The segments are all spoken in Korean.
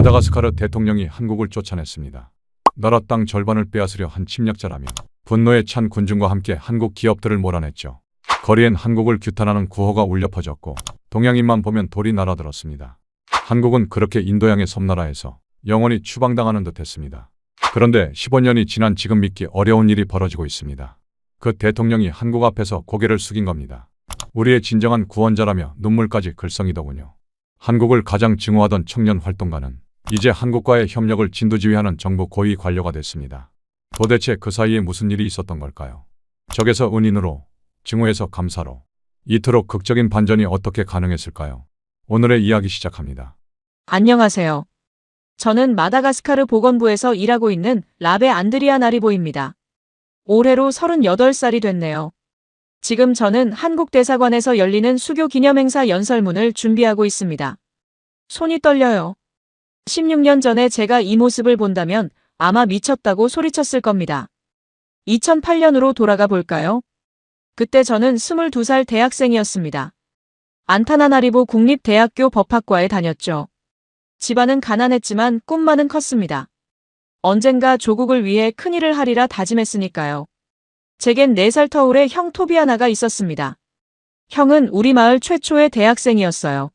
마다가스카르 대통령이 한국을 쫓아냈습니다. 나라 땅 절반을 빼앗으려 한 침략자라며 분노에 찬 군중과 함께 한국 기업들을 몰아냈죠. 거리엔 한국을 규탄하는 구호가 울려 퍼졌고 동양인만 보면 돌이 날아들었습니다. 한국은 그렇게 인도양의 섬나라에서 영원히 추방당하는 듯했습니다. 그런데 15년이 지난 지금 믿기 어려운 일이 벌어지고 있습니다. 그 대통령이 한국 앞에서 고개를 숙인 겁니다. 우리의 진정한 구원자라며 눈물까지 글썽이더군요. 한국을 가장 증오하던 청년 활동가는 이제 한국과의 협력을 진두지휘하는 정부 고위 관료가 됐습니다. 도대체 그 사이에 무슨 일이 있었던 걸까요? 적에서 은인으로, 증오에서 감사로, 이토록 극적인 반전이 어떻게 가능했을까요? 오늘의 이야기 시작합니다. 안녕하세요. 저는 마다가스카르 보건부에서 일하고 있는 라베 안드리아 나리보입니다. 올해로 38살이 됐네요. 지금 저는 한국 대사관에서 열리는 수교 기념행사 연설문을 준비하고 있습니다. 손이 떨려요. 16년 전에 제가 이 모습을 본다면 아마 미쳤다고 소리쳤을 겁니다. 2008년으로 돌아가 볼까요? 그때 저는 22살 대학생이었습니다. 안타나나리보 국립대학교 법학과에 다녔죠. 집안은 가난했지만 꿈만은 컸습니다. 언젠가 조국을 위해 큰일을 하리라 다짐했으니까요. 제겐 4살 터울의 형 토비아나가 있었습니다. 형은 우리 마을 최초의 대학생이었어요.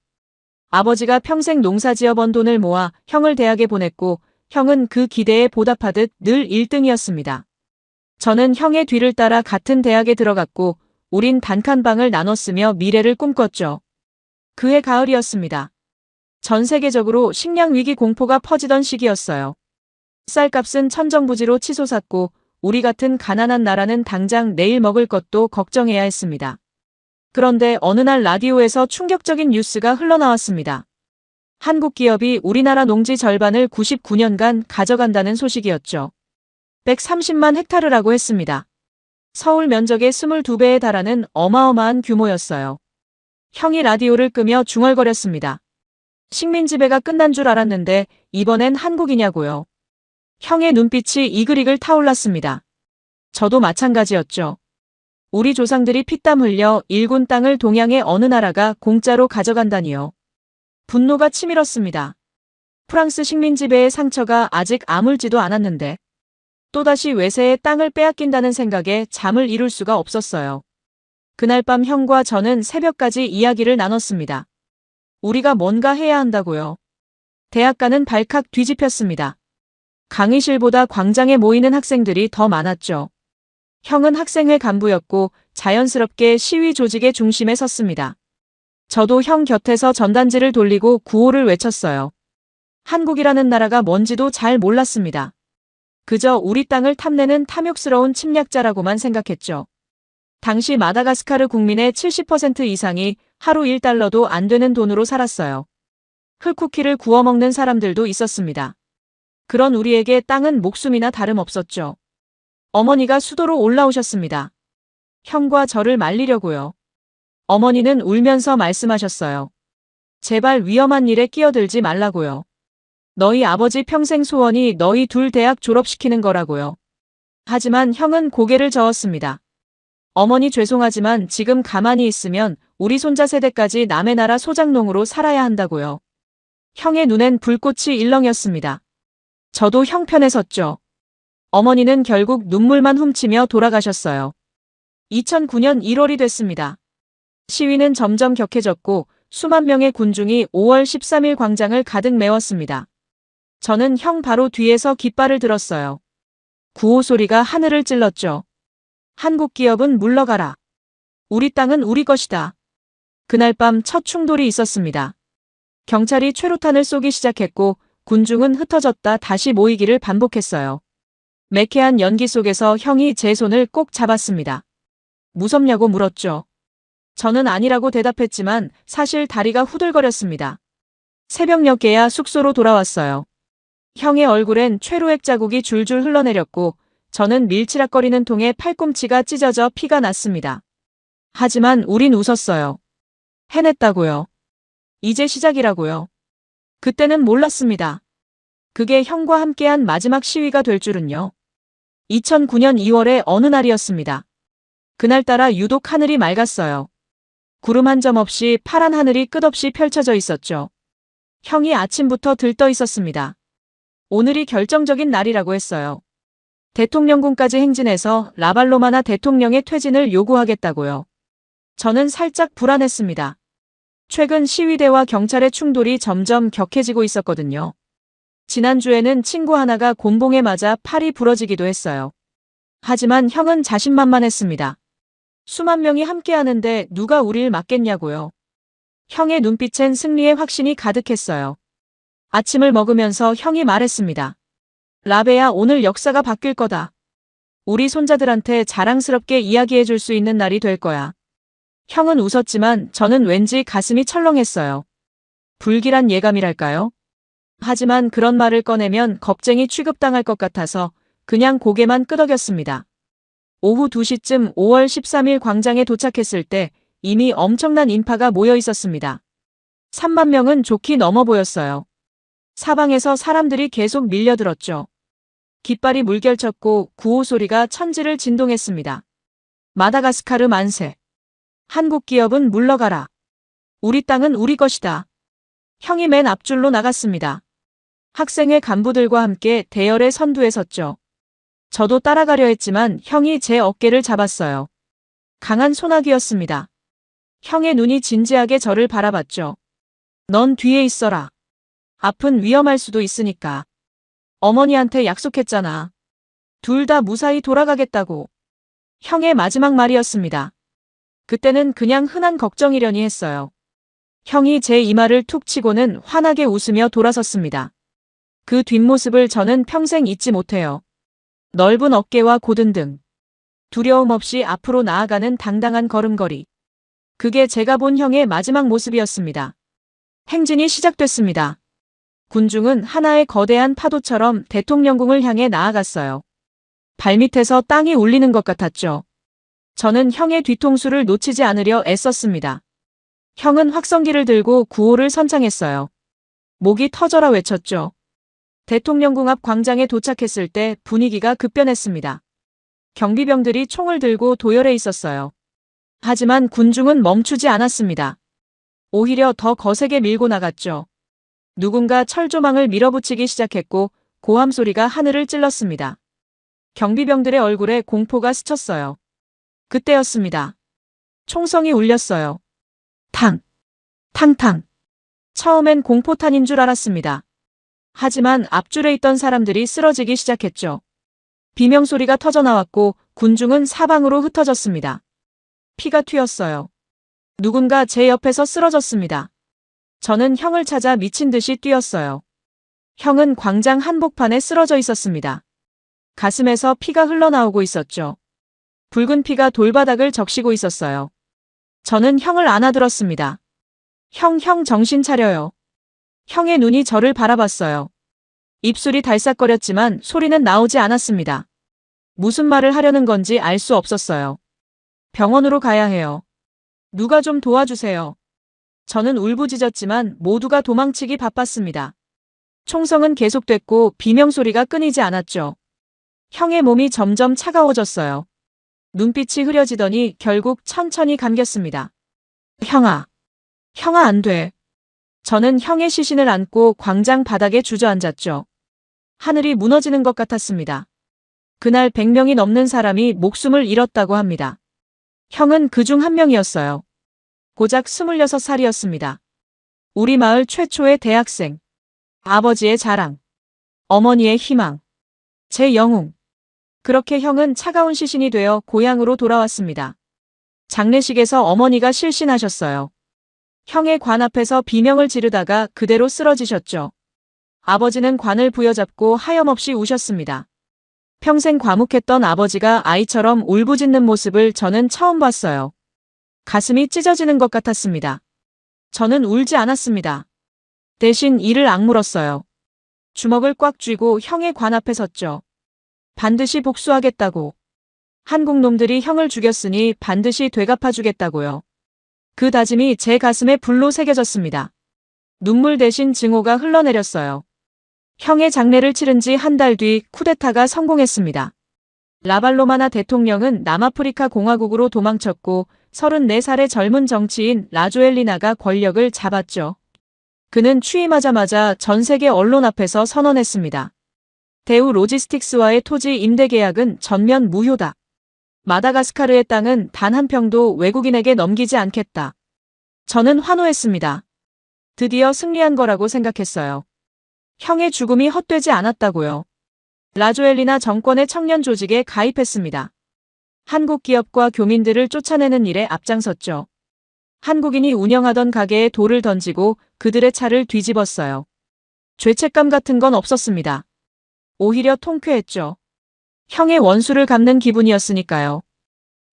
아버지가 평생 농사지어 번 돈을 모아 형을 대학에 보냈고 형은 그 기대에 보답하듯 늘 1등이었습니다. 저는 형의 뒤를 따라 같은 대학에 들어갔고 우린 단칸방을 나눠 쓰며 미래를 꿈꿨죠. 그해 가을이었습니다. 전 세계적으로 식량 위기 공포가 퍼지던 시기였어요. 쌀값은 천정부지로 치솟았고 우리 같은 가난한 나라는 당장 내일 먹을 것도 걱정해야 했습니다. 그런데 어느 날 라디오에서 충격적인 뉴스가 흘러나왔습니다. 한국 기업이 우리나라 농지 절반을 99년간 가져간다는 소식이었죠. 130만 헥타르라고 했습니다. 서울 면적의 22배에 달하는 어마어마한 규모였어요. 형이 라디오를 끄며 중얼거렸습니다. 식민지배가 끝난 줄 알았는데 이번엔 한국이냐고요. 형의 눈빛이 이글이글 타올랐습니다. 저도 마찬가지였죠. 우리 조상들이 피땀 흘려 일군 땅을 동양의 어느 나라가 공짜로 가져간다니요. 분노가 치밀었습니다. 프랑스 식민지배의 상처가 아직 아물지도 않았는데 또다시 외세의 땅을 빼앗긴다는 생각에 잠을 이룰 수가 없었어요. 그날 밤 형과 저는 새벽까지 이야기를 나눴습니다. 우리가 뭔가 해야 한다고요. 대학가는 발칵 뒤집혔습니다. 강의실보다 광장에 모이는 학생들이 더 많았죠. 형은 학생회 간부였고 자연스럽게 시위 조직의 중심에 섰습니다. 저도 형 곁에서 전단지를 돌리고 구호를 외쳤어요. 한국이라는 나라가 뭔지도 잘 몰랐습니다. 그저 우리 땅을 탐내는 탐욕스러운 침략자라고만 생각했죠. 당시 마다가스카르 국민의 70% 이상이 하루 1달러도 안 되는 돈으로 살았어요. 흙쿠키를 구워 먹는 사람들도 있었습니다. 그런 우리에게 땅은 목숨이나 다름없었죠. 어머니가 수도로 올라오셨습니다. 형과 저를 말리려고요. 어머니는 울면서 말씀하셨어요. 제발 위험한 일에 끼어들지 말라고요. 너희 아버지 평생 소원이 너희 둘 대학 졸업시키는 거라고요. 하지만 형은 고개를 저었습니다. 어머니 죄송하지만 지금 가만히 있으면 우리 손자 세대까지 남의 나라 소작농으로 살아야 한다고요. 형의 눈엔 불꽃이 일렁였습니다. 저도 형 편에 섰죠. 어머니는 결국 눈물만 훔치며 돌아가셨어요. 2009년 1월이 됐습니다. 시위는 점점 격해졌고 수만 명의 군중이 5월 13일 광장을 가득 메웠습니다. 저는 형 바로 뒤에서 깃발을 들었어요. 구호 소리가 하늘을 찔렀죠. 한국 기업은 물러가라. 우리 땅은 우리 것이다. 그날 밤 첫 충돌이 있었습니다. 경찰이 최루탄을 쏘기 시작했고 군중은 흩어졌다 다시 모이기를 반복했어요. 매캐한 연기 속에서 형이 제 손을 꼭 잡았습니다. 무섭냐고 물었죠. 저는 아니라고 대답했지만 사실 다리가 후들거렸습니다. 새벽녘에야 숙소로 돌아왔어요. 형의 얼굴엔 최루액 자국이 줄줄 흘러내렸고 저는 밀치락거리는 통에 팔꿈치가 찢어져 피가 났습니다. 하지만 우린 웃었어요. 해냈다고요. 이제 시작이라고요. 그때는 몰랐습니다. 그게 형과 함께한 마지막 시위가 될 줄은요. 2009년 2월의 어느 날이었습니다. 그날따라 유독 하늘이 맑았어요. 구름 한 점 없이 파란 하늘이 끝없이 펼쳐져 있었죠. 형이 아침부터 들떠 있었습니다. 오늘이 결정적인 날이라고 했어요. 대통령궁까지 행진해서 라발로마나 대통령의 퇴진을 요구하겠다고요. 저는 살짝 불안했습니다. 최근 시위대와 경찰의 충돌이 점점 격해지고 있었거든요. 지난주에는 친구 하나가 곤봉에 맞아 팔이 부러지기도 했어요. 하지만 형은 자신만만했습니다. 수만 명이 함께하는데 누가 우릴 막겠냐고요. 형의 눈빛엔 승리의 확신이 가득했어요. 아침을 먹으면서 형이 말했습니다. 라베야, 오늘 역사가 바뀔 거다. 우리 손자들한테 자랑스럽게 이야기해 줄 수 있는 날이 될 거야. 형은 웃었지만 저는 왠지 가슴이 철렁했어요. 불길한 예감이랄까요? 하지만 그런 말을 꺼내면 겁쟁이 취급당할 것 같아서 그냥 고개만 끄덕였습니다. 오후 2시쯤 5월 13일 광장에 도착했을 때 이미 엄청난 인파가 모여 있었습니다. 3만 명은 좋게 넘어 보였어요. 사방에서 사람들이 계속 밀려들었죠. 깃발이 물결쳤고 구호 소리가 천지를 진동했습니다. 마다가스카르 만세. 한국 기업은 물러가라. 우리 땅은 우리 것이다. 형이 맨 앞줄로 나갔습니다. 학생회 간부들과 함께 대열의 선두에 섰죠. 저도 따라가려 했지만 형이 제 어깨를 잡았어요. 강한 소나기였습니다. 형의 눈이 진지하게 저를 바라봤죠. 넌 뒤에 있어라. 앞은 위험할 수도 있으니까. 어머니한테 약속했잖아. 둘 다 무사히 돌아가겠다고. 형의 마지막 말이었습니다. 그때는 그냥 흔한 걱정이려니 했어요. 형이 제 이마를 툭 치고는 환하게 웃으며 돌아섰습니다. 그 뒷모습을 저는 평생 잊지 못해요. 넓은 어깨와 곧은 등. 두려움 없이 앞으로 나아가는 당당한 걸음걸이. 그게 제가 본 형의 마지막 모습이었습니다. 행진이 시작됐습니다. 군중은 하나의 거대한 파도처럼 대통령궁을 향해 나아갔어요. 발밑에서 땅이 울리는 것 같았죠. 저는 형의 뒤통수를 놓치지 않으려 애썼습니다. 형은 확성기를 들고 구호를 선창했어요. 목이 터져라 외쳤죠. 대통령궁 앞 광장에 도착했을 때 분위기가 급변했습니다. 경비병들이 총을 들고 도열해 있었어요. 하지만 군중은 멈추지 않았습니다. 오히려 더 거세게 밀고 나갔죠. 누군가 철조망을 밀어붙이기 시작했고 고함 소리가 하늘을 찔렀습니다. 경비병들의 얼굴에 공포가 스쳤어요. 그때였습니다. 총성이 울렸어요. 탕! 탕탕! 처음엔 공포탄인 줄 알았습니다. 하지만 앞줄에 있던 사람들이 쓰러지기 시작했죠. 비명소리가 터져나왔고 군중은 사방으로 흩어졌습니다. 피가 튀었어요. 누군가 제 옆에서 쓰러졌습니다. 저는 형을 찾아 미친 듯이 뛰었어요. 형은 광장 한복판에 쓰러져 있었습니다. 가슴에서 피가 흘러나오고 있었죠. 붉은 피가 돌바닥을 적시고 있었어요. 저는 형을 안아들었습니다. 형 정신 차려요. 형의 눈이 저를 바라봤어요. 입술이 달싹거렸지만 소리는 나오지 않았습니다. 무슨 말을 하려는 건지 알 수 없었어요. 병원으로 가야 해요. 누가 좀 도와주세요. 저는 울부짖었지만 모두가 도망치기 바빴습니다. 총성은 계속됐고 비명소리가 끊이지 않았죠. 형의 몸이 점점 차가워졌어요. 눈빛이 흐려지더니 결국 천천히 감겼습니다. 형아 안 돼. 저는 형의 시신을 안고 광장 바닥에 주저앉았죠. 하늘이 무너지는 것 같았습니다. 그날 100명이 넘는 사람이 목숨을 잃었다고 합니다. 형은 그중 한 명이었어요. 고작 26살이었습니다. 우리 마을 최초의 대학생. 아버지의 자랑. 어머니의 희망. 제 영웅. 그렇게 형은 차가운 시신이 되어 고향으로 돌아왔습니다. 장례식에서 어머니가 실신하셨어요. 형의 관 앞에서 비명을 지르다가 그대로 쓰러지셨죠. 아버지는 관을 부여잡고 하염없이 우셨습니다. 평생 과묵했던 아버지가 아이처럼 울부짖는 모습을 저는 처음 봤어요. 가슴이 찢어지는 것 같았습니다. 저는 울지 않았습니다. 대신 이를 악물었어요. 주먹을 꽉 쥐고 형의 관 앞에 섰죠. 반드시 복수하겠다고. 한국 놈들이 형을 죽였으니 반드시 되갚아주겠다고요. 그 다짐이 제 가슴에 불로 새겨졌습니다. 눈물 대신 증오가 흘러내렸어요. 형의 장례를 치른 지 한 달 뒤 쿠데타가 성공했습니다. 라발로마나 대통령은 남아프리카 공화국으로 도망쳤고 34살의 젊은 정치인 라조엘리나가 권력을 잡았죠. 그는 취임하자마자 전 세계 언론 앞에서 선언했습니다. 대우 로지스틱스와의 토지 임대 계약은 전면 무효다. 마다가스카르의 땅은 단 한 평도 외국인에게 넘기지 않겠다. 저는 환호했습니다. 드디어 승리한 거라고 생각했어요. 형의 죽음이 헛되지 않았다고요. 라조엘리나 정권의 청년 조직에 가입했습니다. 한국 기업과 교민들을 쫓아내는 일에 앞장섰죠. 한국인이 운영하던 가게에 돌을 던지고 그들의 차를 뒤집었어요. 죄책감 같은 건 없었습니다. 오히려 통쾌했죠. 형의 원수를 갚는 기분이었으니까요.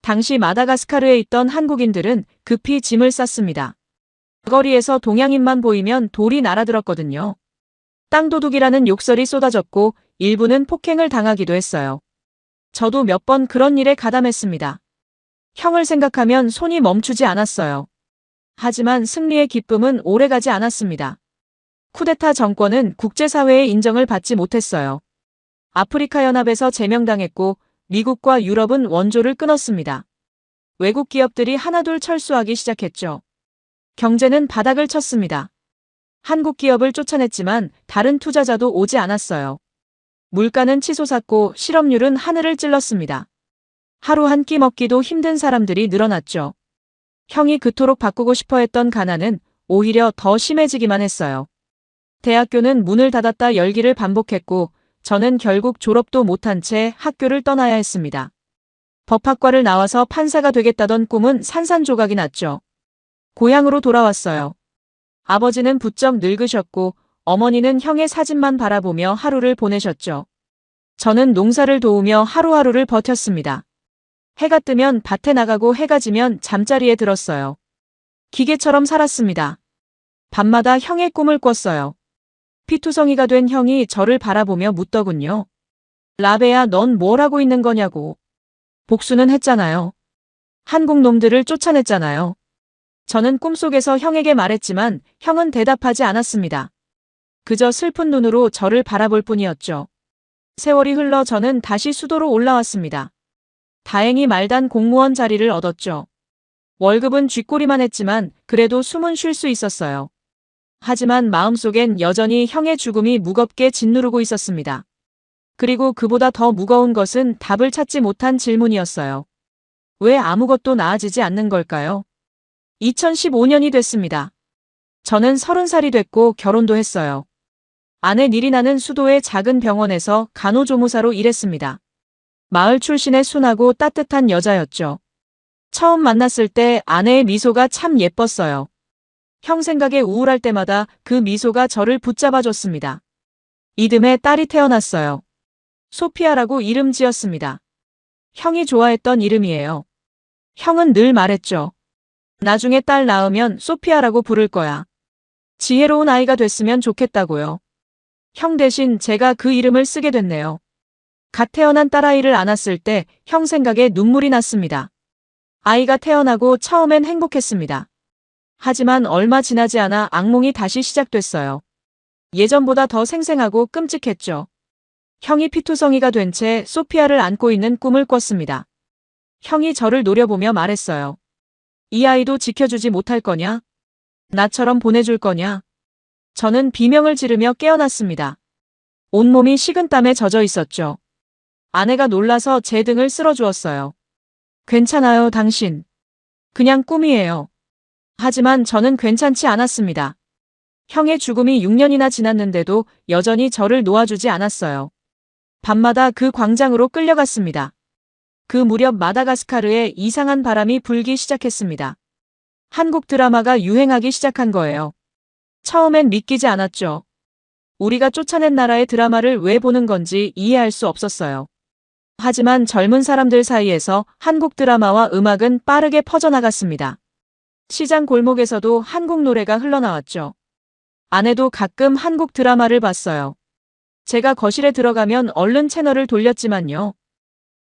당시 마다가스카르에 있던 한국인들은 급히 짐을 쌌습니다. 거리에서 동양인만 보이면 돌이 날아들었거든요. 땅도둑이라는 욕설이 쏟아졌고 일부는 폭행을 당하기도 했어요. 저도 몇 번 그런 일에 가담했습니다. 형을 생각하면 손이 멈추지 않았어요. 하지만 승리의 기쁨은 오래가지 않았습니다. 쿠데타 정권은 국제사회의 인정을 받지 못했어요. 아프리카 연합에서 제명당했고 미국과 유럽은 원조를 끊었습니다. 외국 기업들이 하나둘 철수하기 시작했죠. 경제는 바닥을 쳤습니다. 한국 기업을 쫓아냈지만 다른 투자자도 오지 않았어요. 물가는 치솟았고 실업률은 하늘을 찔렀습니다. 하루 한 끼 먹기도 힘든 사람들이 늘어났죠. 형이 그토록 바꾸고 싶어 했던 가난은 오히려 더 심해지기만 했어요. 대학교는 문을 닫았다 열기를 반복했고 저는 결국 졸업도 못한 채 학교를 떠나야 했습니다. 법학과를 나와서 판사가 되겠다던 꿈은 산산조각이 났죠. 고향으로 돌아왔어요. 아버지는 부쩍 늙으셨고 어머니는 형의 사진만 바라보며 하루를 보내셨죠. 저는 농사를 도우며 하루하루를 버텼습니다. 해가 뜨면 밭에 나가고 해가 지면 잠자리에 들었어요. 기계처럼 살았습니다. 밤마다 형의 꿈을 꿨어요. 피투성이가 된 형이 저를 바라보며 묻더군요. 라베야, 넌 뭘 하고 있는 거냐고. 복수는 했잖아요. 한국 놈들을 쫓아냈잖아요. 저는 꿈속에서 형에게 말했지만 형은 대답하지 않았습니다. 그저 슬픈 눈으로 저를 바라볼 뿐이었죠. 세월이 흘러 저는 다시 수도로 올라왔습니다. 다행히 말단 공무원 자리를 얻었죠. 월급은 쥐꼬리만 했지만 그래도 숨은 쉴 수 있었어요. 하지만 마음속엔 여전히 형의 죽음이 무겁게 짓누르고 있었습니다. 그리고 그보다 더 무거운 것은 답을 찾지 못한 질문이었어요. 왜 아무것도 나아지지 않는 걸까요? 2015년이 됐습니다. 저는 30살이 됐고 결혼도 했어요. 아내 니리나는 수도의 작은 병원에서 간호조무사로 일했습니다. 마을 출신의 순하고 따뜻한 여자였죠. 처음 만났을 때 아내의 미소가 참 예뻤어요. 형 생각에 우울할 때마다 그 미소가 저를 붙잡아줬습니다. 이듬해 딸이 태어났어요. 소피아라고 이름 지었습니다. 형이 좋아했던 이름이에요. 형은 늘 말했죠. 나중에 딸 낳으면 소피아라고 부를 거야. 지혜로운 아이가 됐으면 좋겠다고요. 형 대신 제가 그 이름을 쓰게 됐네요. 갓 태어난 딸아이를 안았을 때 형 생각에 눈물이 났습니다. 아이가 태어나고 처음엔 행복했습니다. 하지만 얼마 지나지 않아 악몽이 다시 시작됐어요. 예전보다 더 생생하고 끔찍했죠. 형이 피투성이가 된 채 소피아를 안고 있는 꿈을 꿨습니다. 형이 저를 노려보며 말했어요. 이 아이도 지켜주지 못할 거냐? 나처럼 보내줄 거냐? 저는 비명을 지르며 깨어났습니다. 온몸이 식은땀에 젖어 있었죠. 아내가 놀라서 제 등을 쓸어주었어요. 괜찮아요, 당신. 그냥 꿈이에요. 하지만 저는 괜찮지 않았습니다. 형의 죽음이 6년이나 지났는데도 여전히 저를 놓아주지 않았어요. 밤마다 그 광장으로 끌려갔습니다. 그 무렵 마다가스카르에 이상한 바람이 불기 시작했습니다. 한국 드라마가 유행하기 시작한 거예요. 처음엔 믿기지 않았죠. 우리가 쫓아낸 나라의 드라마를 왜 보는 건지 이해할 수 없었어요. 하지만 젊은 사람들 사이에서 한국 드라마와 음악은 빠르게 퍼져나갔습니다. 시장 골목에서도 한국 노래가 흘러나왔죠. 아내도 가끔 한국 드라마를 봤어요. 제가 거실에 들어가면 얼른 채널을 돌렸지만요.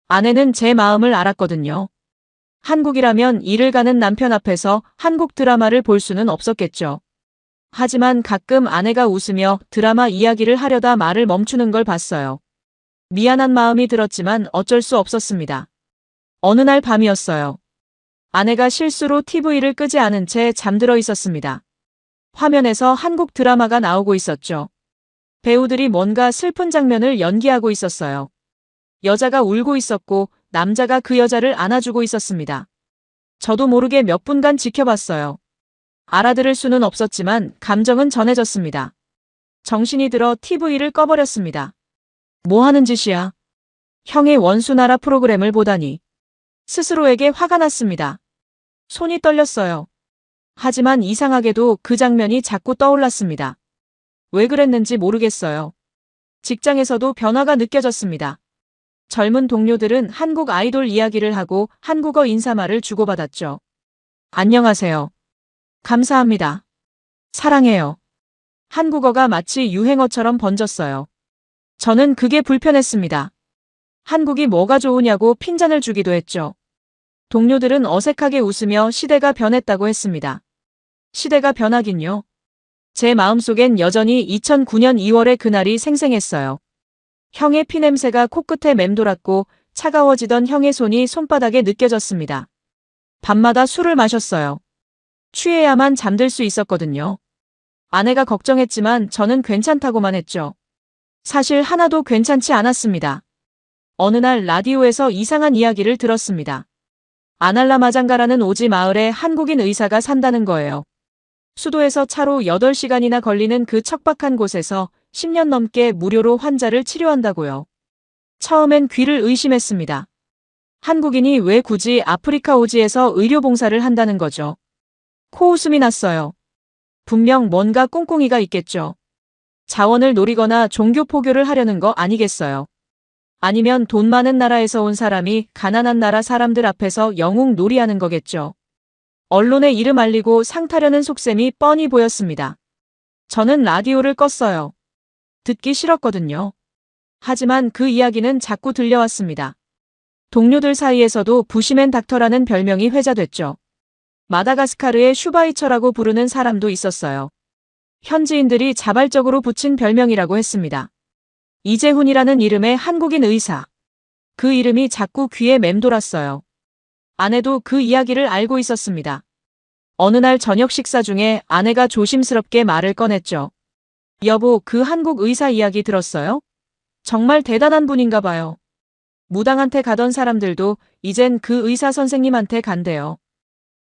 아내는 제 마음을 알았거든요. 한국이라면 일을 가는 남편 앞에서 한국 드라마를 볼 수는 없었겠죠. 하지만 가끔 아내가 웃으며 드라마 이야기를 하려다 말을 멈추는 걸 봤어요. 미안한 마음이 들었지만 어쩔 수 없었습니다. 어느 날 밤이었어요. 아내가 실수로 TV를 끄지 않은 채 잠들어 있었습니다. 화면에서 한국 드라마가 나오고 있었죠. 배우들이 뭔가 슬픈 장면을 연기하고 있었어요. 여자가 울고 있었고 남자가 그 여자를 안아주고 있었습니다. 저도 모르게 몇 분간 지켜봤어요. 알아들을 수는 없었지만 감정은 전해졌습니다. 정신이 들어 TV를 꺼버렸습니다. 뭐 하는 짓이야? 형의 원수나라 프로그램을 보다니. 스스로에게 화가 났습니다. 손이 떨렸어요. 하지만 이상하게도 그 장면이 자꾸 떠올랐습니다. 왜 그랬는지 모르겠어요. 직장에서도 변화가 느껴졌습니다. 젊은 동료들은 한국 아이돌 이야기를 하고 한국어 인사말을 주고받았죠. 안녕하세요. 감사합니다. 사랑해요. 한국어가 마치 유행어처럼 번졌어요. 저는 그게 불편했습니다. 한국이 뭐가 좋으냐고 핀잔을 주기도 했죠. 동료들은 어색하게 웃으며 시대가 변했다고 했습니다. 시대가 변하긴요. 제 마음속엔 여전히 2009년 2월의 그날이 생생했어요. 형의 피냄새가 코끝에 맴돌았고 차가워지던 형의 손이 손바닥에 느껴졌습니다. 밤마다 술을 마셨어요. 취해야만 잠들 수 있었거든요. 아내가 걱정했지만 저는 괜찮다고만 했죠. 사실 하나도 괜찮지 않았습니다. 어느 날 라디오에서 이상한 이야기를 들었습니다. 아날라마장가라는 오지 마을에 한국인 의사가 산다는 거예요. 수도에서 차로 8시간이나 걸리는 그 척박한 곳에서 10년 넘게 무료로 환자를 치료한다고요. 처음엔 귀를 의심했습니다. 한국인이 왜 굳이 아프리카 오지에서 의료봉사를 한다는 거죠? 코웃음이 났어요. 분명 뭔가 꿍꿍이가 있겠죠. 자원을 노리거나 종교 포교를 하려는 거 아니겠어요? 아니면 돈 많은 나라에서 온 사람이 가난한 나라 사람들 앞에서 영웅 놀이하는 거겠죠. 언론에 이름 알리고 상 타려는 속셈이 뻔히 보였습니다. 저는 라디오를 껐어요. 듣기 싫었거든요. 하지만 그 이야기는 자꾸 들려왔습니다. 동료들 사이에서도 부시맨 닥터라는 별명이 회자됐죠. 마다가스카르의 슈바이처라고 부르는 사람도 있었어요. 현지인들이 자발적으로 붙인 별명이라고 했습니다. 이재훈이라는 이름의 한국인 의사. 그 이름이 자꾸 귀에 맴돌았어요. 아내도 그 이야기를 알고 있었습니다. 어느 날 저녁 식사 중에 아내가 조심스럽게 말을 꺼냈죠. 여보, 그 한국 의사 이야기 들었어요? 정말 대단한 분인가 봐요. 무당한테 가던 사람들도 이젠 그 의사 선생님한테 간대요.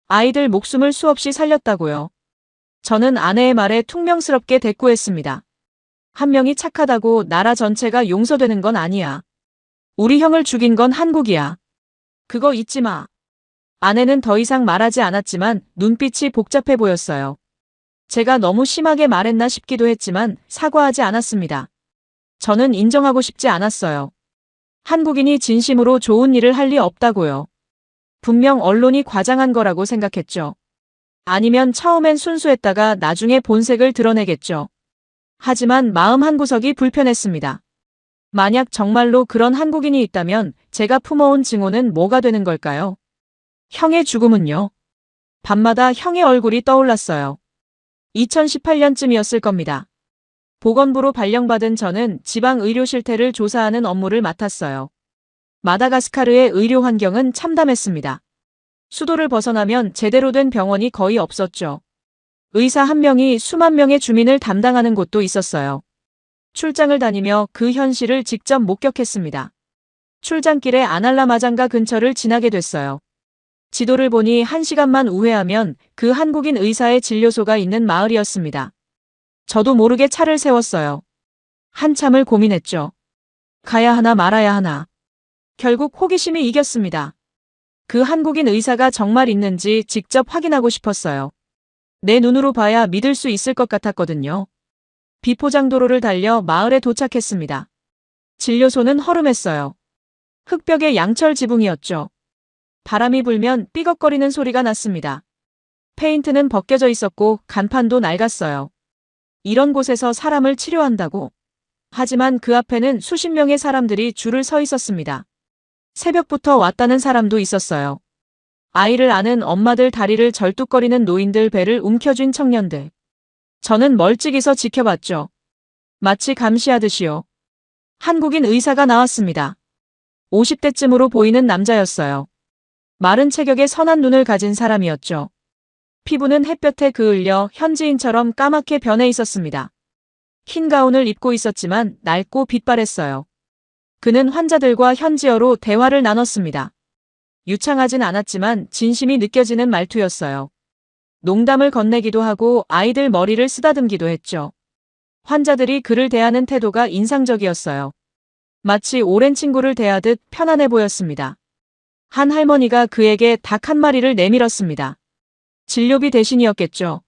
아이들 목숨을 수없이 살렸다고요. 저는 아내의 말에 퉁명스럽게 대꾸했습니다. 한 명이 착하다고 나라 전체가 용서되는 건 아니야. 우리 형을 죽인 건 한국이야. 그거 잊지 마. 아내는 더 이상 말하지 않았지만 눈빛이 복잡해 보였어요. 제가 너무 심하게 말했나 싶기도 했지만 사과하지 않았습니다. 저는 인정하고 싶지 않았어요. 한국인이 진심으로 좋은 일을 할 리 없다고요. 분명 언론이 과장한 거라고 생각했죠. 아니면 처음엔 순수했다가 나중에 본색을 드러내겠죠. 하지만 마음 한구석이 불편했습니다. 만약 정말로 그런 한국인이 있다면 제가 품어온 증오는 뭐가 되는 걸까요? 형의 죽음은요? 밤마다 형의 얼굴이 떠올랐어요. 2018년쯤이었을 겁니다. 보건부로 발령받은 저는 지방 의료 실태를 조사하는 업무를 맡았어요. 마다가스카르의 의료 환경은 참담했습니다. 수도를 벗어나면 제대로 된 병원이 거의 없었죠. 의사 한 명이 수만 명의 주민을 담당하는 곳도 있었어요. 출장을 다니며 그 현실을 직접 목격했습니다. 출장길에 아날라마장가 근처를 지나게 됐어요. 지도를 보니 1시간만 우회하면 그 한국인 의사의 진료소가 있는 마을이었습니다. 저도 모르게 차를 세웠어요. 한참을 고민했죠. 가야 하나 말아야 하나. 결국 호기심이 이겼습니다. 그 한국인 의사가 정말 있는지 직접 확인하고 싶었어요. 내 눈으로 봐야 믿을 수 있을 것 같았거든요. 비포장도로를 달려 마을에 도착했습니다. 진료소는 허름했어요. 흙벽에 양철 지붕이었죠. 바람이 불면 삐걱거리는 소리가 났습니다. 페인트는 벗겨져 있었고 간판도 낡았어요. 이런 곳에서 사람을 치료한다고. 하지만 그 앞에는 수십 명의 사람들이 줄을 서 있었습니다. 새벽부터 왔다는 사람도 있었어요. 아이를 안은 엄마들, 다리를 절뚝거리는 노인들, 배를 움켜쥔 청년들. 저는 멀찍이서 지켜봤죠. 마치 감시하듯이요. 한국인 의사가 나왔습니다. 50대쯤으로 보이는 남자였어요. 마른 체격에 선한 눈을 가진 사람이었죠. 피부는 햇볕에 그을려 현지인처럼 까맣게 변해 있었습니다. 흰 가운을 입고 있었지만 낡고 빛바랬어요. 그는 환자들과 현지어로 대화를 나눴습니다. 유창하진 않았지만 진심이 느껴지는 말투였어요. 농담을 건네기도 하고 아이들 머리를 쓰다듬기도 했죠. 환자들이 그를 대하는 태도가 인상적이었어요. 마치 오랜 친구를 대하듯 편안해 보였습니다. 한 할머니가 그에게 닭 한 마리를 내밀었습니다. 진료비 대신이었겠죠.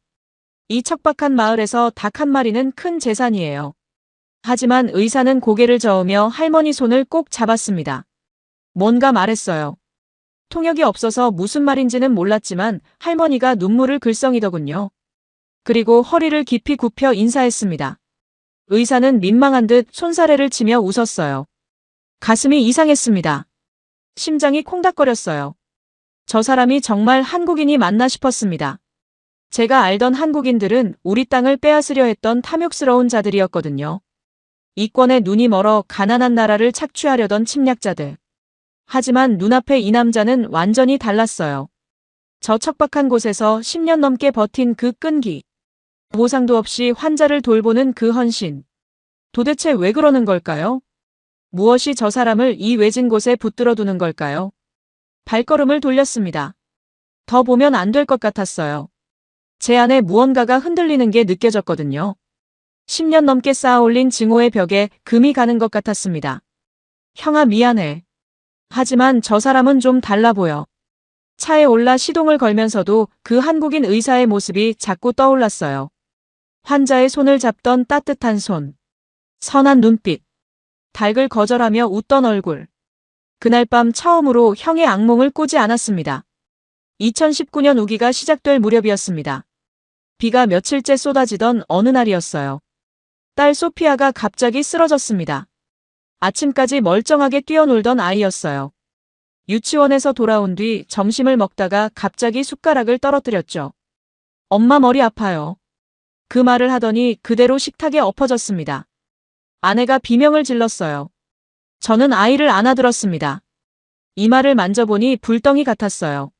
이 척박한 마을에서 닭 한 마리는 큰 재산이에요. 하지만 의사는 고개를 저으며 할머니 손을 꼭 잡았습니다. 뭔가 말했어요. 통역이 없어서 무슨 말인지는 몰랐지만 할머니가 눈물을 글썽이더군요. 그리고 허리를 깊이 굽혀 인사했습니다. 의사는 민망한 듯 손사래를 치며 웃었어요. 가슴이 이상했습니다. 심장이 콩닥거렸어요. 저 사람이 정말 한국인이 맞나 싶었습니다. 제가 알던 한국인들은 우리 땅을 빼앗으려 했던 탐욕스러운 자들이었거든요. 이권에 눈이 멀어 가난한 나라를 착취하려던 침략자들. 하지만 눈앞의 이 남자는 완전히 달랐어요. 저 척박한 곳에서 10년 넘게 버틴 그 끈기. 보상도 없이 환자를 돌보는 그 헌신. 도대체 왜 그러는 걸까요? 무엇이 저 사람을 이 외진 곳에 붙들어 두는 걸까요? 발걸음을 돌렸습니다. 더 보면 안 될 것 같았어요. 제 안에 무언가가 흔들리는 게 느껴졌거든요. 10년 넘게 쌓아올린 증오의 벽에 금이 가는 것 같았습니다. 형아 미안해. 하지만 저 사람은 좀 달라 보여. 차에 올라 시동을 걸면서도 그 한국인 의사의 모습이 자꾸 떠올랐어요. 환자의 손을 잡던 따뜻한 손. 선한 눈빛. 닭을 거절하며 웃던 얼굴. 그날 밤 처음으로 형의 악몽을 꾸지 않았습니다. 2019년 우기가 시작될 무렵이었습니다. 비가 며칠째 쏟아지던 어느 날이었어요. 딸 소피아가 갑자기 쓰러졌습니다. 아침까지 멀쩡하게 뛰어놀던 아이였어요. 유치원에서 돌아온 뒤 점심을 먹다가 갑자기 숟가락을 떨어뜨렸죠. 엄마 머리 아파요. 그 말을 하더니 그대로 식탁에 엎어졌습니다. 아내가 비명을 질렀어요. 저는 아이를 안아들었습니다. 이마를 만져보니 불덩이 같았어요.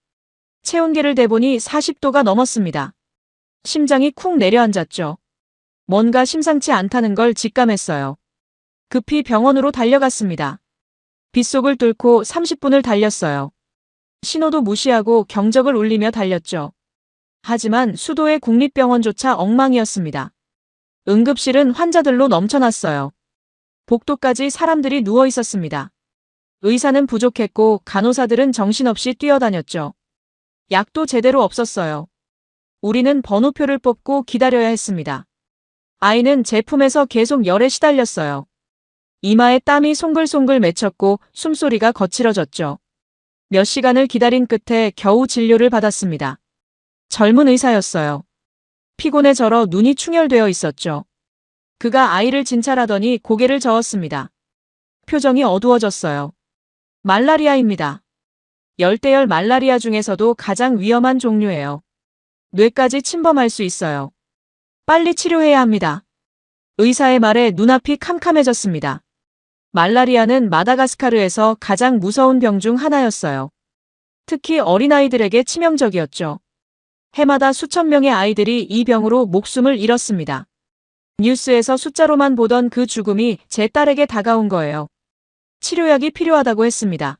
체온계를 대보니 40도가 넘었습니다. 심장이 쿵 내려앉았죠. 뭔가 심상치 않다는 걸 직감했어요. 급히 병원으로 달려갔습니다. 빗속을 뚫고 30분을 달렸어요. 신호도 무시하고 경적을 울리며 달렸죠. 하지만 수도의 국립병원조차 엉망이었습니다. 응급실은 환자들로 넘쳐났어요. 복도까지 사람들이 누워 있었습니다. 의사는 부족했고 간호사들은 정신없이 뛰어다녔죠. 약도 제대로 없었어요. 우리는 번호표를 뽑고 기다려야 했습니다. 아이는 제품에서 계속 열에 시달렸어요. 이마에 땀이 송글송글 맺혔고 숨소리가 거칠어졌죠. 몇 시간을 기다린 끝에 겨우 진료를 받았습니다. 젊은 의사였어요. 피곤에 절어 눈이 충혈되어 있었죠. 그가 아이를 진찰하더니 고개를 저었습니다. 표정이 어두워졌어요. 말라리아입니다. 열대열 말라리아 중에서도 가장 위험한 종류예요. 뇌까지 침범할 수 있어요. 빨리 치료해야 합니다. 의사의 말에 눈앞이 캄캄해졌습니다. 말라리아는 마다가스카르에서 가장 무서운 병 중 하나였어요. 특히 어린아이들에게 치명적이었죠. 해마다 수천 명의 아이들이 이 병으로 목숨을 잃었습니다. 뉴스에서 숫자로만 보던 그 죽음이 제 딸에게 다가온 거예요. 치료약이 필요하다고 했습니다.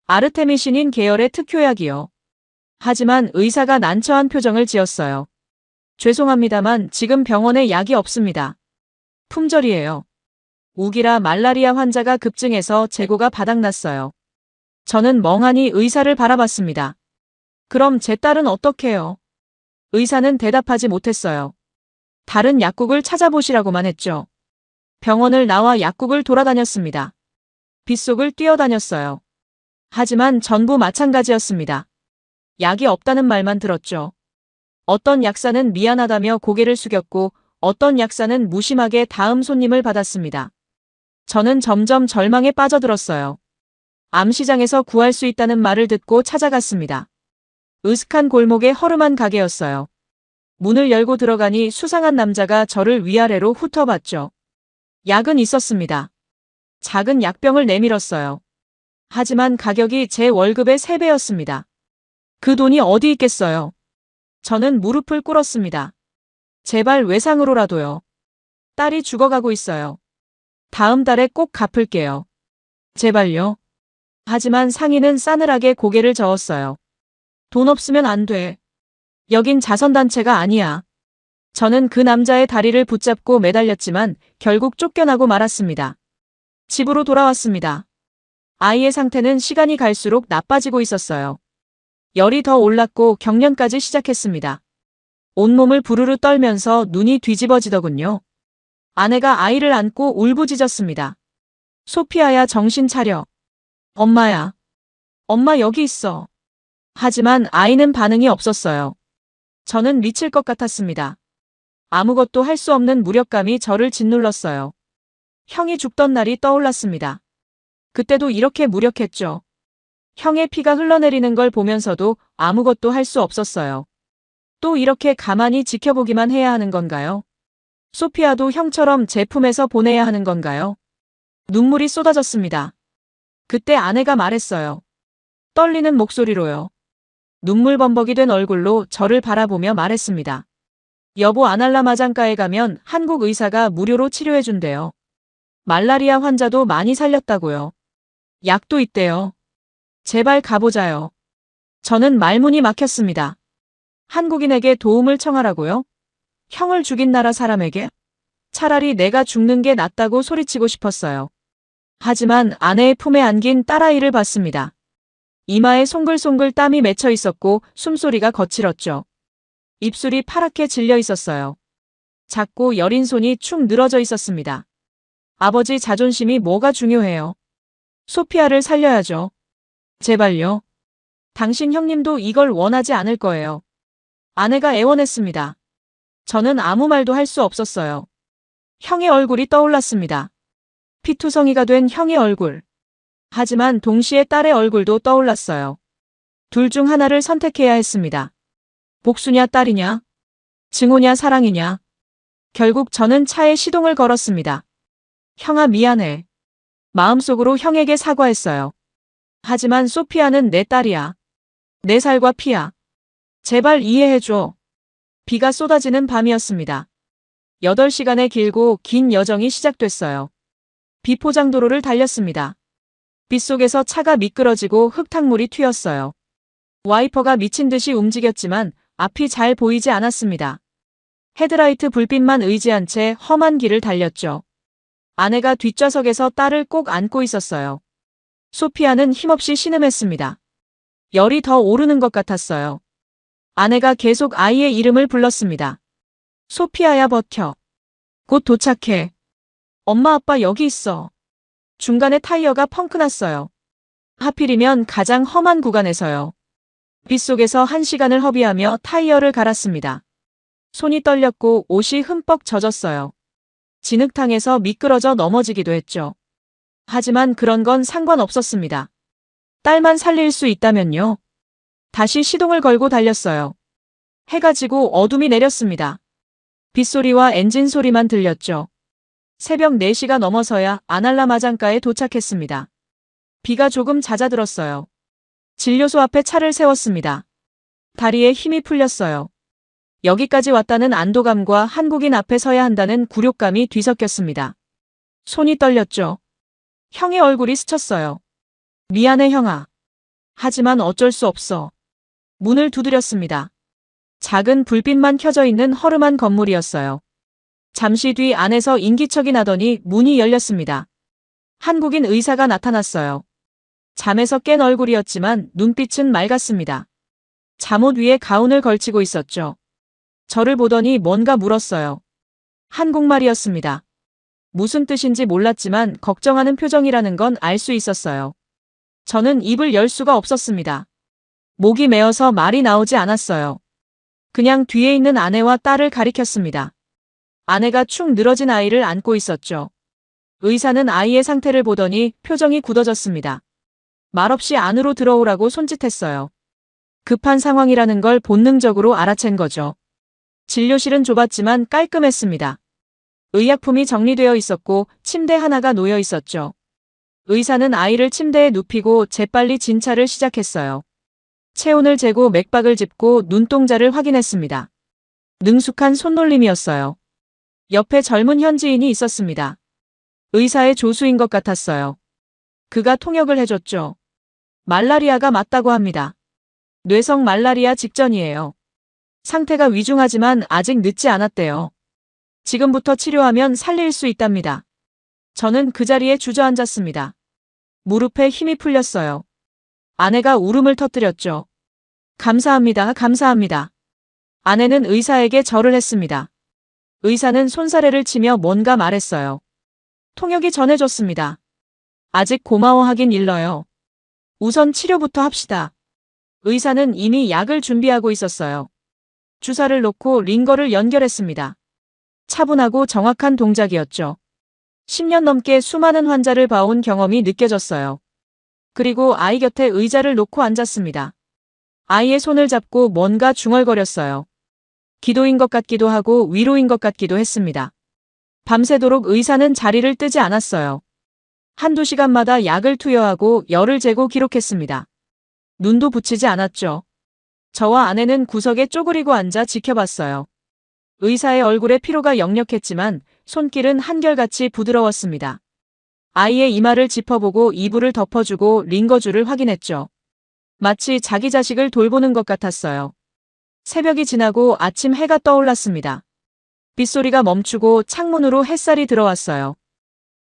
아르테미신인 계열의 특효약이요. 하지만 의사가 난처한 표정을 지었어요. 죄송합니다만 지금 병원에 약이 없습니다. 품절이에요. 우기라 말라리아 환자가 급증해서 재고가 바닥났어요. 저는 멍하니 의사를 바라봤습니다. 그럼 제 딸은 어떡해요? 의사는 대답하지 못했어요. 다른 약국을 찾아보시라고만 했죠. 병원을 나와 약국을 돌아다녔습니다. 빗속을 뛰어다녔어요. 하지만 전부 마찬가지였습니다. 약이 없다는 말만 들었죠. 어떤 약사는 미안하다며 고개를 숙였고 어떤 약사는 무심하게 다음 손님을 받았습니다. 저는 점점 절망에 빠져들었어요. 암시장에서 구할 수 있다는 말을 듣고 찾아갔습니다. 으슥한 골목의 허름한 가게였어요. 문을 열고 들어가니 수상한 남자가 저를 위아래로 훑어봤죠. 약은 있었습니다. 작은 약병을 내밀었어요. 하지만 가격이 제 월급의 3배였습니다. 그 돈이 어디 있겠어요? 저는 무릎을 꿇었습니다. 제발 외상으로라도요. 딸이 죽어가고 있어요. 다음 달에 꼭 갚을게요. 제발요. 하지만 상인은 싸늘하게 고개를 저었어요. 돈 없으면 안 돼. 여긴 자선단체가 아니야. 저는 그 남자의 다리를 붙잡고 매달렸지만 결국 쫓겨나고 말았습니다. 집으로 돌아왔습니다. 아이의 상태는 시간이 갈수록 나빠지고 있었어요. 열이 더 올랐고 경련까지 시작했습니다. 온몸을 부르르 떨면서 눈이 뒤집어지더군요. 아내가 아이를 안고 울부짖었습니다. 소피아야, 정신 차려. 엄마야. 엄마 여기 있어. 하지만 아이는 반응이 없었어요. 저는 미칠 것 같았습니다. 아무것도 할 수 없는 무력감이 저를 짓눌렀어요. 형이 죽던 날이 떠올랐습니다. 그때도 이렇게 무력했죠. 형의 피가 흘러내리는 걸 보면서도 아무것도 할 수 없었어요. 또 이렇게 가만히 지켜보기만 해야 하는 건가요? 소피아도 형처럼 제 품에서 보내야 하는 건가요? 눈물이 쏟아졌습니다. 그때 아내가 말했어요. 떨리는 목소리로요. 눈물 범벅이 된 얼굴로 저를 바라보며 말했습니다. 여보, 아날라 마장가에 가면 한국 의사가 무료로 치료해준대요. 말라리아 환자도 많이 살렸다고요. 약도 있대요. 제발 가보자요. 저는 말문이 막혔습니다. 한국인에게 도움을 청하라고요? 형을 죽인 나라 사람에게? 차라리 내가 죽는 게 낫다고 소리치고 싶었어요. 하지만 아내의 품에 안긴 딸아이를 봤습니다. 이마에 송글송글 땀이 맺혀 있었고 숨소리가 거칠었죠. 입술이 파랗게 질려 있었어요. 작고 여린 손이 축 늘어져 있었습니다. 아버지 자존심이 뭐가 중요해요? 소피아를 살려야죠. 제발요. 당신 형님도 이걸 원하지 않을 거예요. 아내가 애원했습니다. 저는 아무 말도 할 수 없었어요. 형의 얼굴이 떠올랐습니다. 피투성이가 된 형의 얼굴. 하지만 동시에 딸의 얼굴도 떠올랐어요. 둘 중 하나를 선택해야 했습니다. 복수냐 딸이냐? 증오냐 사랑이냐? 결국 저는 차에 시동을 걸었습니다. 형아, 미안해. 마음속으로 형에게 사과했어요. 하지만 소피아는 내 딸이야. 내 살과 피야. 제발 이해해줘. 비가 쏟아지는 밤이었습니다. 8시간의 길고 긴 여정이 시작됐어요. 비포장도로를 달렸습니다. 빗속에서 차가 미끄러지고 흙탕물이 튀었어요. 와이퍼가 미친 듯이 움직였지만 앞이 잘 보이지 않았습니다. 헤드라이트 불빛만 의지한 채 험한 길을 달렸죠. 아내가 뒷좌석에서 딸을 꼭 안고 있었어요. 소피아는 힘없이 신음했습니다. 열이 더 오르는 것 같았어요. 아내가 계속 아이의 이름을 불렀습니다. 소피아야, 버텨. 곧 도착해. 엄마, 아빠 여기 있어. 중간에 타이어가 펑크 났어요. 하필이면 가장 험한 구간에서요. 빗속에서 1시간을 허비하며 타이어를 갈았습니다. 손이 떨렸고 옷이 흠뻑 젖었어요. 진흙탕에서 미끄러져 넘어지기도 했죠. 하지만 그런 건 상관없었습니다. 딸만 살릴 수 있다면요. 다시 시동을 걸고 달렸어요. 해가 지고 어둠이 내렸습니다. 빗소리와 엔진 소리만 들렸죠. 새벽 4시가 넘어서야 아날라 마장가에 도착했습니다. 비가 조금 잦아들었어요. 진료소 앞에 차를 세웠습니다. 다리에 힘이 풀렸어요. 여기까지 왔다는 안도감과 한국인 앞에 서야 한다는 굴욕감이 뒤섞였습니다. 손이 떨렸죠. 형의 얼굴이 스쳤어요. 미안해, 형아. 하지만 어쩔 수 없어. 문을 두드렸습니다. 작은 불빛만 켜져 있는 허름한 건물이었어요. 잠시 뒤 안에서 인기척이 나더니 문이 열렸습니다. 한국인 의사가 나타났어요. 잠에서 깬 얼굴이었지만 눈빛은 맑았습니다. 잠옷 위에 가운을 걸치고 있었죠. 저를 보더니 뭔가 물었어요. 한국말이었습니다. 무슨 뜻인지 몰랐지만 걱정하는 표정이라는 건 알 수 있었어요. 저는 입을 열 수가 없었습니다. 목이 메어서 말이 나오지 않았어요. 그냥 뒤에 있는 아내와 딸을 가리켰습니다. 아내가 축 늘어진 아이를 안고 있었죠. 의사는 아이의 상태를 보더니 표정이 굳어졌습니다. 말없이 안으로 들어오라고 손짓했어요. 급한 상황이라는 걸 본능적으로 알아챈 거죠. 진료실은 좁았지만 깔끔했습니다. 의약품이 정리되어 있었고 침대 하나가 놓여 있었죠. 의사는 아이를 침대에 눕히고 재빨리 진찰을 시작했어요. 체온을 재고 맥박을 짚고 눈동자를 확인했습니다. 능숙한 손놀림이었어요. 옆에 젊은 현지인이 있었습니다. 의사의 조수인 것 같았어요. 그가 통역을 해줬죠. 말라리아가 맞다고 합니다. 뇌성 말라리아 직전이에요. 상태가 위중하지만 아직 늦지 않았대요. 지금부터 치료하면 살릴 수 있답니다. 저는 그 자리에 주저앉았습니다. 무릎에 힘이 풀렸어요. 아내가 울음을 터뜨렸죠. 감사합니다. 감사합니다. 아내는 의사에게 절을 했습니다. 의사는 손사래를 치며 뭔가 말했어요. 통역이 전해줬습니다. 아직 고마워하긴 일러요. 우선 치료부터 합시다. 의사는 이미 약을 준비하고 있었어요. 주사를 놓고 링거를 연결했습니다. 차분하고 정확한 동작이었죠. 10년 넘게 수많은 환자를 봐온 경험이 느껴졌어요. 그리고 아이 곁에 의자를 놓고 앉았습니다. 아이의 손을 잡고 뭔가 중얼거렸어요. 기도인 것 같기도 하고 위로인 것 같기도 했습니다. 밤새도록 의사는 자리를 뜨지 않았어요. 한두 시간마다 약을 투여하고 열을 재고 기록했습니다. 눈도 붙이지 않았죠. 저와 아내는 구석에 쪼그리고 앉아 지켜봤어요. 의사의 얼굴에 피로가 역력했지만 손길은 한결같이 부드러웠습니다. 아이의 이마를 짚어보고 이불을 덮어주고 링거줄을 확인했죠. 마치 자기 자식을 돌보는 것 같았어요. 새벽이 지나고 아침 해가 떠올랐습니다. 빗소리가 멈추고 창문으로 햇살이 들어왔어요.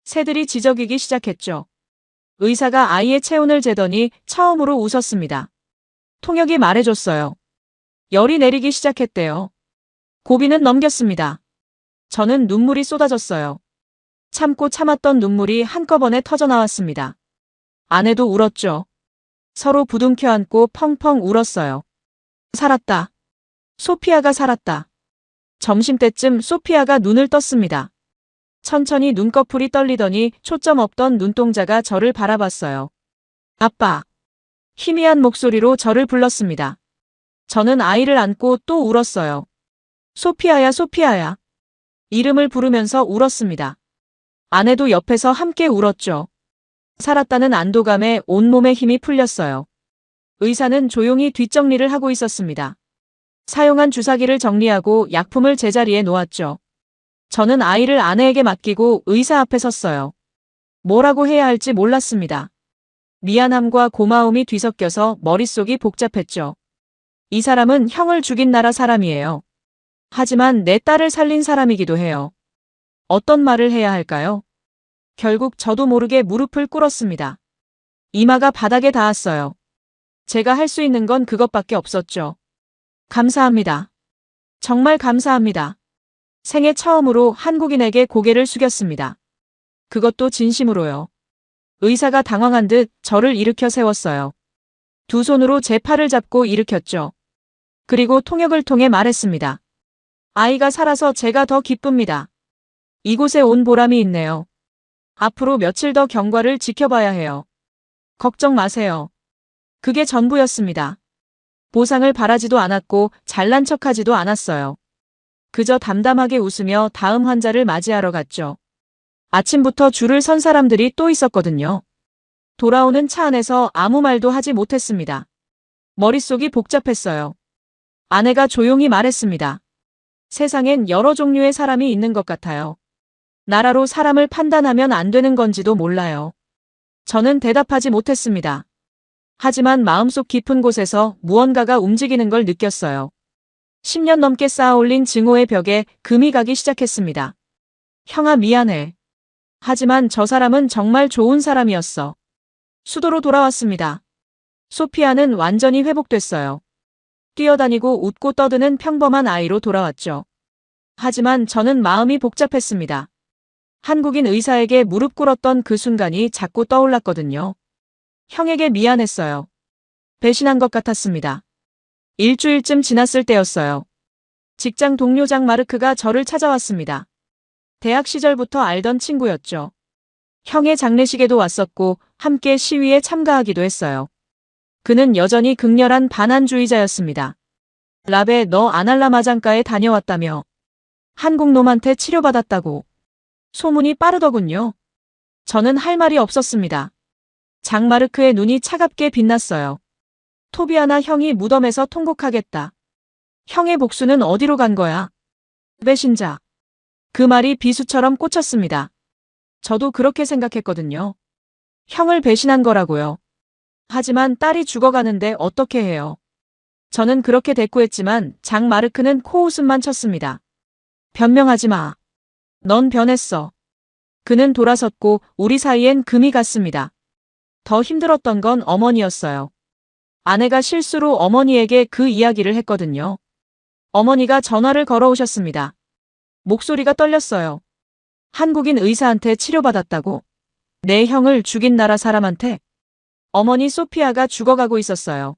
새들이 지저귀기 시작했죠. 의사가 아이의 체온을 재더니 처음으로 웃었습니다. 통역이 말해줬어요. 열이 내리기 시작했대요. 고비는 넘겼습니다. 저는 눈물이 쏟아졌어요. 참고 참았던 눈물이 한꺼번에 터져나왔습니다. 아내도 울었죠. 서로 부둥켜 안고 펑펑 울었어요. 살았다. 소피아가 살았다. 점심때쯤 소피아가 눈을 떴습니다. 천천히 눈꺼풀이 떨리더니 초점 없던 눈동자가 저를 바라봤어요. 아빠. 희미한 목소리로 저를 불렀습니다. 저는 아이를 안고 또 울었어요. 소피아야, 소피아야. 이름을 부르면서 울었습니다. 아내도 옆에서 함께 울었죠. 살았다는 안도감에 온몸에 힘이 풀렸어요. 의사는 조용히 뒷정리를 하고 있었습니다. 사용한 주사기를 정리하고 약품을 제자리에 놓았죠. 저는 아이를 아내에게 맡기고 의사 앞에 섰어요. 뭐라고 해야 할지 몰랐습니다. 미안함과 고마움이 뒤섞여서 머릿속이 복잡했죠. 이 사람은 형을 죽인 나라 사람이에요. 하지만 내 딸을 살린 사람이기도 해요. 어떤 말을 해야 할까요? 결국 저도 모르게 무릎을 꿇었습니다. 이마가 바닥에 닿았어요. 제가 할 수 있는 건 그것밖에 없었죠. 감사합니다. 정말 감사합니다. 생애 처음으로 한국인에게 고개를 숙였습니다. 그것도 진심으로요. 의사가 당황한 듯 저를 일으켜 세웠어요. 두 손으로 제 팔을 잡고 일으켰죠. 그리고 통역을 통해 말했습니다. 아이가 살아서 제가 더 기쁩니다. 이곳에 온 보람이 있네요. 앞으로 며칠 더 경과를 지켜봐야 해요. 걱정 마세요. 그게 전부였습니다. 보상을 바라지도 않았고 잘난 척하지도 않았어요. 그저 담담하게 웃으며 다음 환자를 맞이하러 갔죠. 아침부터 줄을 선 사람들이 또 있었거든요. 돌아오는 차 안에서 아무 말도 하지 못했습니다. 머릿속이 복잡했어요. 아내가 조용히 말했습니다. 세상엔 여러 종류의 사람이 있는 것 같아요. 나라로 사람을 판단하면 안 되는 건지도 몰라요. 저는 대답하지 못했습니다. 하지만 마음속 깊은 곳에서 무언가가 움직이는 걸 느꼈어요. 10년 넘게 쌓아올린 증오의 벽에 금이 가기 시작했습니다. 형아 미안해. 하지만 저 사람은 정말 좋은 사람이었어. 수도로 돌아왔습니다. 소피아는 완전히 회복됐어요. 뛰어다니고 웃고 떠드는 평범한 아이로 돌아왔죠. 하지만 저는 마음이 복잡했습니다. 한국인 의사에게 무릎 꿇었던 그 순간이 자꾸 떠올랐거든요. 형에게 미안했어요. 배신한 것 같았습니다. 일주일쯤 지났을 때였어요. 직장 동료 장 마르크가 저를 찾아왔습니다. 대학 시절부터 알던 친구였죠. 형의 장례식에도 왔었고 함께 시위에 참가하기도 했어요. 그는 여전히 극렬한 반환주의자였습니다. 라베 너 아날라마장가에 다녀왔다며. 한국 놈한테 치료받았다고. 소문이 빠르더군요. 저는 할 말이 없었습니다. 장마르크의 눈이 차갑게 빛났어요. 토비아나 형이 무덤에서 통곡하겠다. 형의 복수는 어디로 간 거야? 배신자. 그 말이 비수처럼 꽂혔습니다. 저도 그렇게 생각했거든요. 형을 배신한 거라고요. 하지만 딸이 죽어가는데 어떻게 해요? 저는 그렇게 대꾸했지만 장 마르크는 코웃음만 쳤습니다. 변명하지 마. 넌 변했어. 그는 돌아섰고 우리 사이엔 금이 갔습니다. 더 힘들었던 건 어머니였어요. 아내가 실수로 어머니에게 그 이야기를 했거든요. 어머니가 전화를 걸어오셨습니다. 목소리가 떨렸어요. 한국인 의사한테 치료받았다고? 내 형을 죽인 나라 사람한테? 어머니 소피아가 죽어가고 있었어요.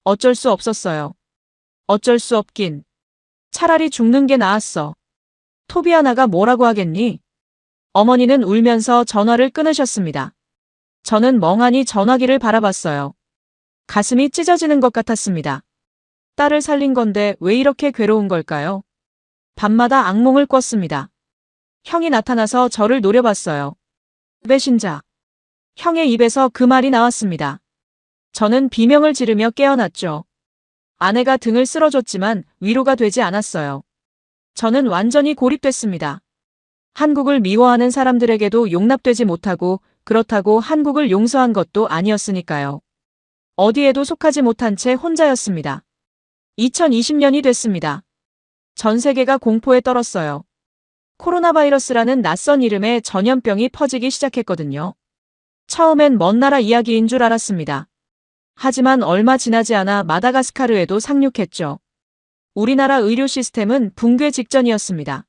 어쩔 수 없었어요. 어쩔 수 없긴. 차라리 죽는 게 나았어. 토비아나가 뭐라고 하겠니? 어머니는 울면서 전화를 끊으셨습니다. 저는 멍하니 전화기를 바라봤어요. 가슴이 찢어지는 것 같았습니다. 딸을 살린 건데 왜 이렇게 괴로운 걸까요? 밤마다 악몽을 꿨습니다. 형이 나타나서 저를 노려봤어요. 배신자. 형의 입에서 그 말이 나왔습니다. 저는 비명을 지르며 깨어났죠. 아내가 등을 쓸어줬지만 위로가 되지 않았어요. 저는 완전히 고립됐습니다. 한국을 미워하는 사람들에게도 용납되지 못하고 그렇다고 한국을 용서한 것도 아니었으니까요. 어디에도 속하지 못한 채 혼자였습니다. 2020년이 됐습니다. 전 세계가 공포에 떨었어요. 코로나 바이러스라는 낯선 이름의 전염병이 퍼지기 시작했거든요. 처음엔 먼 나라 이야기인 줄 알았습니다. 하지만 얼마 지나지 않아 마다가스카르에도 상륙했죠. 우리나라 의료 시스템은 붕괴 직전이었습니다.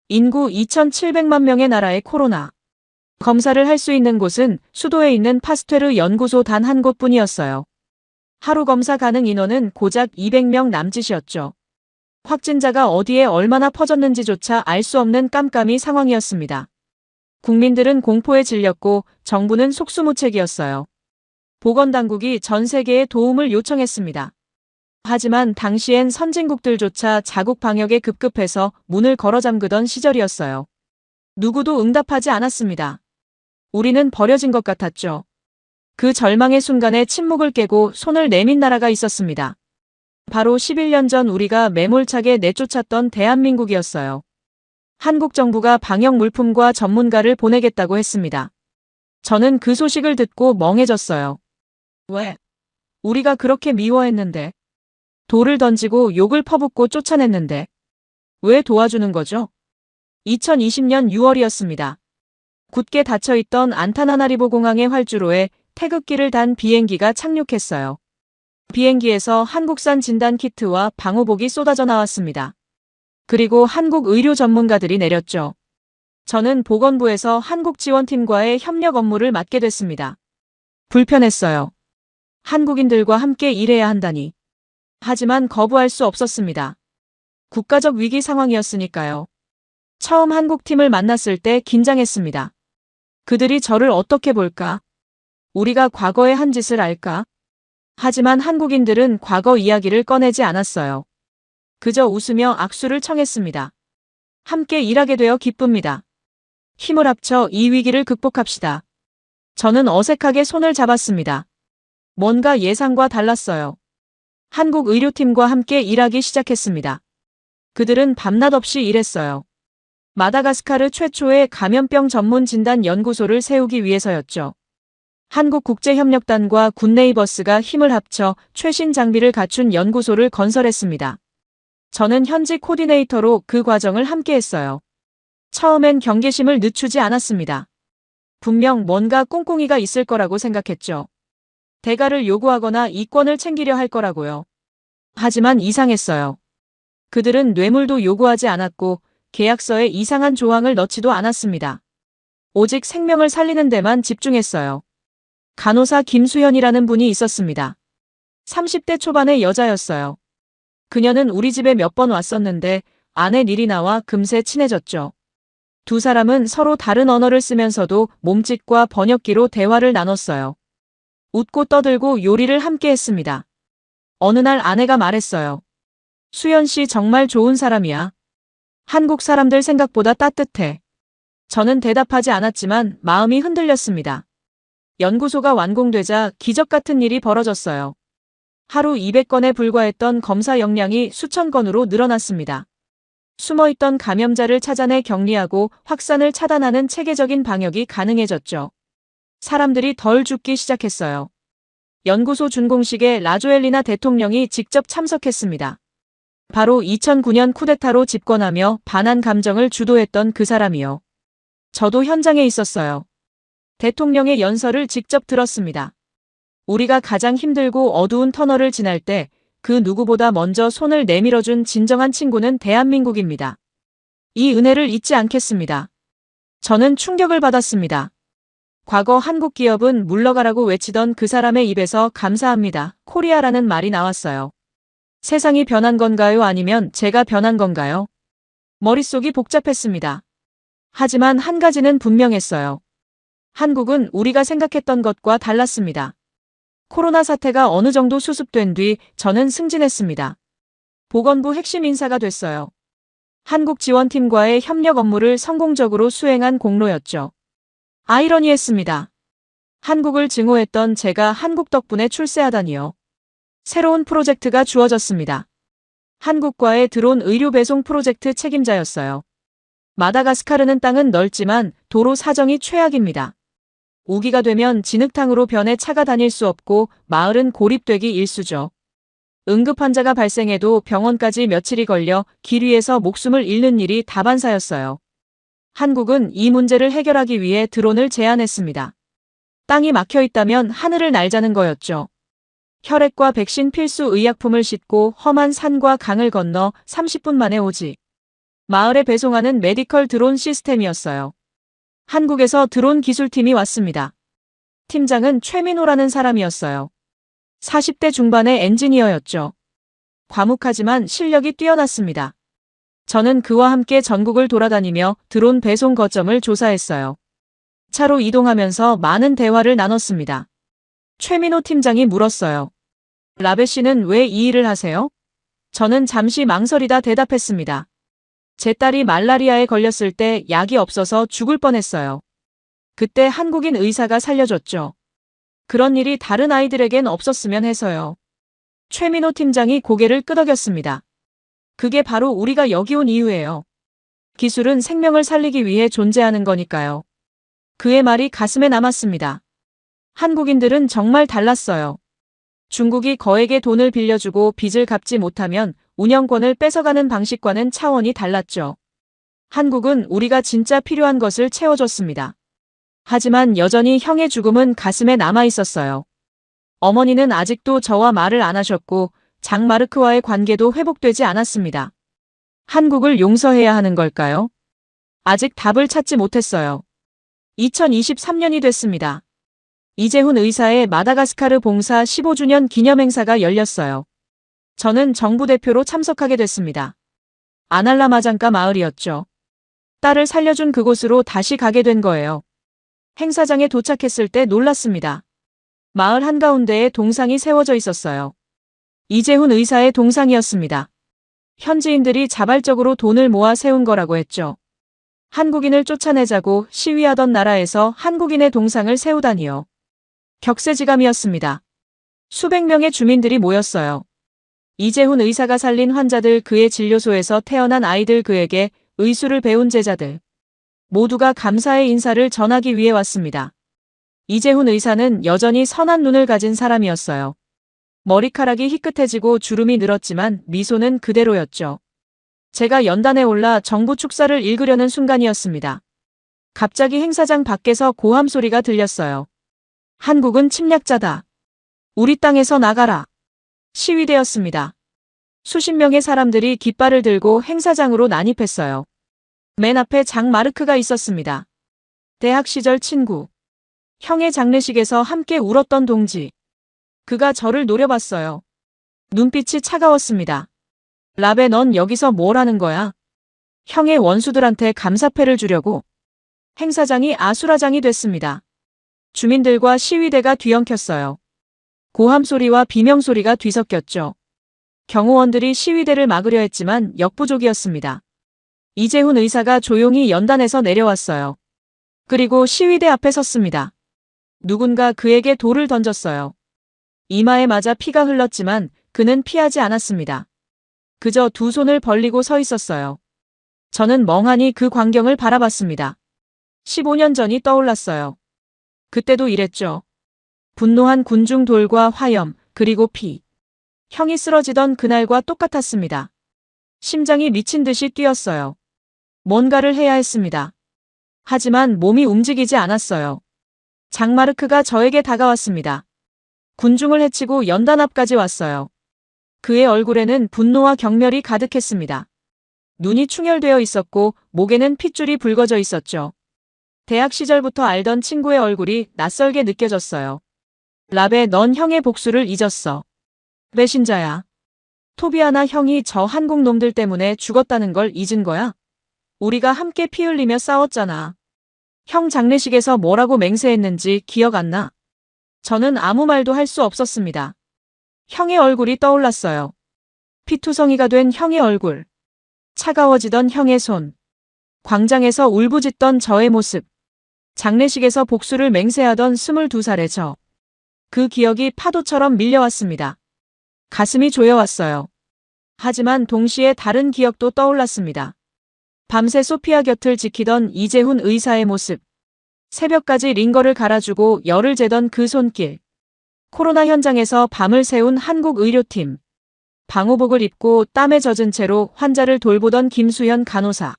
인구 2,700만 명의 나라의 코로나 검사를 할 수 있는 곳은 수도에 있는 파스테르 연구소 단 한 곳뿐이었어요. 하루 검사 가능 인원은 고작 200명 남짓이었죠. 확진자가 어디에 얼마나 퍼졌는지조차 알 수 없는 깜깜이 상황이었습니다. 국민들은 공포에 질렸고 정부는 속수무책이었어요. 보건당국이 전 세계에 도움을 요청했습니다. 하지만 당시엔 선진국들조차 자국 방역에 급급해서 문을 걸어 잠그던 시절이었어요. 누구도 응답하지 않았습니다. 우리는 버려진 것 같았죠. 그 절망의 순간에 침묵을 깨고 손을 내민 나라가 있었습니다. 바로 11년 전 우리가 매몰차게 내쫓았던 대한민국이었어요. 한국 정부가 방역 물품과 전문가를 보내겠다고 했습니다. 저는 그 소식을 듣고 멍해졌어요. 왜? 우리가 그렇게 미워했는데. 돌을 던지고 욕을 퍼붓고 쫓아냈는데. 왜 도와주는 거죠? 2020년 6월이었습니다. 굳게 닫혀있던 안타나나리보 공항의 활주로에 태극기를 단 비행기가 착륙했어요. 비행기에서 한국산 진단키트와 방호복이 쏟아져 나왔습니다. 그리고 한국 의료 전문가들이 내렸죠. 저는 보건부에서 한국지원팀과의 협력 업무를 맡게 됐습니다. 불편했어요. 한국인들과 함께 일해야 한다니. 하지만 거부할 수 없었습니다. 국가적 위기 상황이었으니까요. 처음 한국팀을 만났을 때 긴장했습니다. 그들이 저를 어떻게 볼까? 우리가 과거에 한 짓을 알까? 하지만 한국인들은 과거 이야기를 꺼내지 않았어요. 그저 웃으며 악수를 청했습니다. 함께 일하게 되어 기쁩니다. 힘을 합쳐 이 위기를 극복합시다. 저는 어색하게 손을 잡았습니다. 뭔가 예상과 달랐어요. 한국 의료팀과 함께 일하기 시작했습니다. 그들은 밤낮 없이 일했어요. 마다가스카르 최초의 감염병 전문 진단 연구소를 세우기 위해서였죠. 한국국제협력단과 굿네이버스가 힘을 합쳐 최신 장비를 갖춘 연구소를 건설했습니다. 저는 현지 코디네이터로 그 과정을 함께했어요. 처음엔 경계심을 늦추지 않았습니다. 분명 뭔가 꿍꿍이가 있을 거라고 생각했죠. 대가를 요구하거나 이권을 챙기려 할 거라고요. 하지만 이상했어요. 그들은 뇌물도 요구하지 않았고 계약서에 이상한 조항을 넣지도 않았습니다. 오직 생명을 살리는 데만 집중했어요. 간호사 김수현이라는 분이 있었습니다. 30대 초반의 여자였어요. 그녀는 우리 집에 몇 번 왔었는데 아내 니리나와 금세 친해졌죠. 두 사람은 서로 다른 언어를 쓰면서도 몸짓과 번역기로 대화를 나눴어요. 웃고 떠들고 요리를 함께 했습니다. 어느 날 아내가 말했어요. 수연 씨 정말 좋은 사람이야. 한국 사람들 생각보다 따뜻해. 저는 대답하지 않았지만 마음이 흔들렸습니다. 연구소가 완공되자 기적 같은 일이 벌어졌어요. 하루 200건에 불과했던 검사 역량이 수천 건으로 늘어났습니다. 숨어있던 감염자를 찾아내 격리하고 확산을 차단하는 체계적인 방역이 가능해졌죠. 사람들이 덜 죽기 시작했어요. 연구소 준공식에 라조엘리나 대통령이 직접 참석했습니다. 바로 2009년 쿠데타로 집권하며 반한 감정을 주도했던 그 사람이요. 저도 현장에 있었어요. 대통령의 연설을 직접 들었습니다. 우리가 가장 힘들고 어두운 터널을 지날 때 그 누구보다 먼저 손을 내밀어준 진정한 친구는 대한민국입니다. 이 은혜를 잊지 않겠습니다. 저는 충격을 받았습니다. 과거 한국 기업은 물러가라고 외치던 그 사람의 입에서 감사합니다. 코리아라는 말이 나왔어요. 세상이 변한 건가요? 아니면 제가 변한 건가요? 머릿속이 복잡했습니다. 하지만 한 가지는 분명했어요. 한국은 우리가 생각했던 것과 달랐습니다. 코로나 사태가 어느 정도 수습된 뒤 저는 승진했습니다. 보건부 핵심 인사가 됐어요. 한국 지원팀과의 협력 업무를 성공적으로 수행한 공로였죠. 아이러니했습니다. 한국을 증오했던 제가 한국 덕분에 출세하다니요. 새로운 프로젝트가 주어졌습니다. 한국과의 드론 의료 배송 프로젝트 책임자였어요. 마다가스카르는 땅은 넓지만 도로 사정이 최악입니다. 우기가 되면 진흙탕으로 변해 차가 다닐 수 없고 마을은 고립되기 일쑤죠. 응급 환자가 발생해도 병원까지 며칠이 걸려 길 위에서 목숨을 잃는 일이 다반사였어요. 한국은 이 문제를 해결하기 위해 드론을 제안했습니다. 땅이 막혀 있다면 하늘을 날자는 거였죠. 혈액과 백신 필수 의약품을 싣고 험한 산과 강을 건너 30분 만에 오지. 마을에 배송하는 메디컬 드론 시스템이었어요. 한국에서 드론 기술팀이 왔습니다. 팀장은 최민호라는 사람이었어요. 40대 중반의 엔지니어였죠. 과묵하지만 실력이 뛰어났습니다. 저는 그와 함께 전국을 돌아다니며 드론 배송 거점을 조사했어요. 차로 이동하면서 많은 대화를 나눴습니다. 최민호 팀장이 물었어요. 라베 씨는 왜 이 일을 하세요? 저는 잠시 망설이다 대답했습니다. 제 딸이 말라리아에 걸렸을 때 약이 없어서 죽을 뻔했어요. 그때 한국인 의사가 살려줬죠. 그런 일이 다른 아이들에겐 없었으면 해서요. 최민호 팀장이 고개를 끄덕였습니다. 그게 바로 우리가 여기 온 이유예요. 기술은 생명을 살리기 위해 존재하는 거니까요. 그의 말이 가슴에 남았습니다. 한국인들은 정말 달랐어요. 중국이 거액의 돈을 빌려주고 빚을 갚지 못하면 운영권을 뺏어가는 방식과는 차원이 달랐죠. 한국은 우리가 진짜 필요한 것을 채워줬습니다. 하지만 여전히 형의 죽음은 가슴에 남아 있었어요. 어머니는 아직도 저와 말을 안 하셨고 장마르크와의 관계도 회복되지 않았습니다. 한국을 용서해야 하는 걸까요? 아직 답을 찾지 못했어요. 2023년이 됐습니다. 이재훈 의사의 마다가스카르 봉사 15주년 기념행사가 열렸어요. 저는 정부 대표로 참석하게 됐습니다. 아날라마장가 마을이었죠. 딸을 살려준 그곳으로 다시 가게 된 거예요. 행사장에 도착했을 때 놀랐습니다. 마을 한가운데에 동상이 세워져 있었어요. 이재훈 의사의 동상이었습니다. 현지인들이 자발적으로 돈을 모아 세운 거라고 했죠. 한국인을 쫓아내자고 시위하던 나라에서 한국인의 동상을 세우다니요. 격세지감이었습니다. 수백 명의 주민들이 모였어요. 이재훈 의사가 살린 환자들, 그의 진료소에서 태어난 아이들, 그에게 의술을 배운 제자들. 모두가 감사의 인사를 전하기 위해 왔습니다. 이재훈 의사는 여전히 선한 눈을 가진 사람이었어요. 머리카락이 희끗해지고 주름이 늘었지만 미소는 그대로였죠. 제가 연단에 올라 정부 축사를 읽으려는 순간이었습니다. 갑자기 행사장 밖에서 고함 소리가 들렸어요. 한국은 침략자다. 우리 땅에서 나가라. 시위되었습니다. 수십 명의 사람들이 깃발을 들고 행사장으로 난입했어요. 맨 앞에 장마르크가 있었습니다. 대학 시절 친구. 형의 장례식에서 함께 울었던 동지. 그가 저를 노려봤어요. 눈빛이 차가웠습니다. 라베, 넌 여기서 뭘 하는 거야? 형의 원수들한테 감사패를 주려고. 행사장이 아수라장이 됐습니다. 주민들과 시위대가 뒤엉켰어요. 고함 소리와 비명 소리가 뒤섞였죠. 경호원들이 시위대를 막으려 했지만 역부족이었습니다. 이재훈 의사가 조용히 연단에서 내려왔어요. 그리고 시위대 앞에 섰습니다. 누군가 그에게 돌을 던졌어요. 이마에 맞아 피가 흘렀지만 그는 피하지 않았습니다. 그저 두 손을 벌리고 서 있었어요. 저는 멍하니 그 광경을 바라봤습니다. 15년 전이 떠올랐어요. 그때도 이랬죠. 분노한 군중 돌과 화염, 그리고 피. 형이 쓰러지던 그날과 똑같았습니다. 심장이 미친 듯이 뛰었어요. 뭔가를 해야 했습니다. 하지만 몸이 움직이지 않았어요. 장마르크가 저에게 다가왔습니다. 군중을 해치고 연단 앞까지 왔어요. 그의 얼굴에는 분노와 경멸이 가득했습니다. 눈이 충혈되어 있었고 목에는 핏줄이 붉어져 있었죠. 대학 시절부터 알던 친구의 얼굴이 낯설게 느껴졌어요. 라베, 넌 형의 복수를 잊었어. 배신자야. 토비아나 형이 저 한국 놈들 때문에 죽었다는 걸 잊은 거야? 우리가 함께 피 흘리며 싸웠잖아. 형 장례식에서 뭐라고 맹세했는지 기억 안 나? 저는 아무 말도 할 수 없었습니다. 형의 얼굴이 떠올랐어요. 피투성이가 된 형의 얼굴. 차가워지던 형의 손. 광장에서 울부짖던 저의 모습. 장례식에서 복수를 맹세하던 22살의 저. 그 기억이 파도처럼 밀려왔습니다. 가슴이 조여왔어요. 하지만 동시에 다른 기억도 떠올랐습니다. 밤새 소피아 곁을 지키던 이재훈 의사의 모습. 새벽까지 링거를 갈아주고 열을 재던 그 손길. 코로나 현장에서 밤을 새운 한국 의료팀. 방호복을 입고 땀에 젖은 채로 환자를 돌보던 김수현 간호사.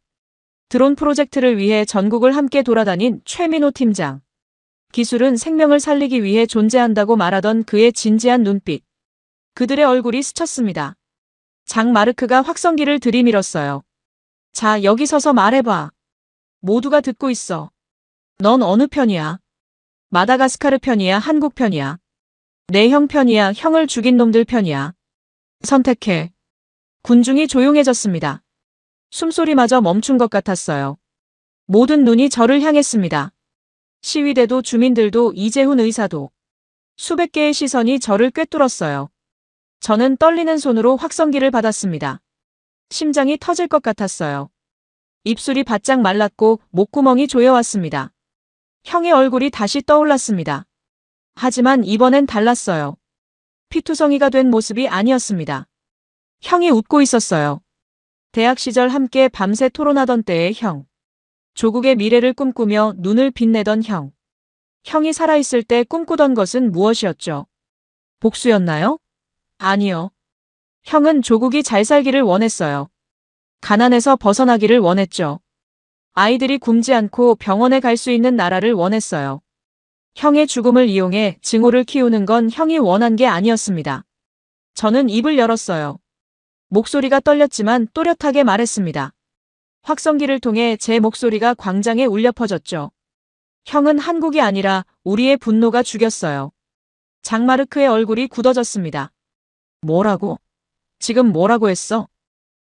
드론 프로젝트를 위해 전국을 함께 돌아다닌 최민호 팀장. 기술은 생명을 살리기 위해 존재한다고 말하던 그의 진지한 눈빛. 그들의 얼굴이 스쳤습니다. 장마르크가 확성기를 들이밀었어요. 자, 여기 서서 말해봐. 모두가 듣고 있어. 넌 어느 편이야? 마다가스카르 편이야, 한국 편이야? 내 형 편이야, 형을 죽인 놈들 편이야? 선택해. 군중이 조용해졌습니다. 숨소리마저 멈춘 것 같았어요. 모든 눈이 저를 향했습니다. 시위대도 주민들도 이재훈 의사도. 수백 개의 시선이 저를 꿰뚫었어요. 저는 떨리는 손으로 확성기를 받았습니다. 심장이 터질 것 같았어요. 입술이 바짝 말랐고 목구멍이 조여왔습니다. 형의 얼굴이 다시 떠올랐습니다. 하지만 이번엔 달랐어요. 피투성이가 된 모습이 아니었습니다. 형이 웃고 있었어요. 대학 시절 함께 밤새 토론하던 때의 형. 조국의 미래를 꿈꾸며 눈을 빛내던 형. 형이 살아있을 때 꿈꾸던 것은 무엇이었죠? 복수였나요? 아니요. 형은 조국이 잘 살기를 원했어요. 가난에서 벗어나기를 원했죠. 아이들이 굶지 않고 병원에 갈 수 있는 나라를 원했어요. 형의 죽음을 이용해 증오를 키우는 건 형이 원한 게 아니었습니다. 저는 입을 열었어요. 목소리가 떨렸지만 또렷하게 말했습니다. 확성기를 통해 제 목소리가 광장에 울려 퍼졌죠. 형은 한국이 아니라 우리의 분노가 죽였어요. 장마르크의 얼굴이 굳어졌습니다. 뭐라고? 지금 뭐라고 했어?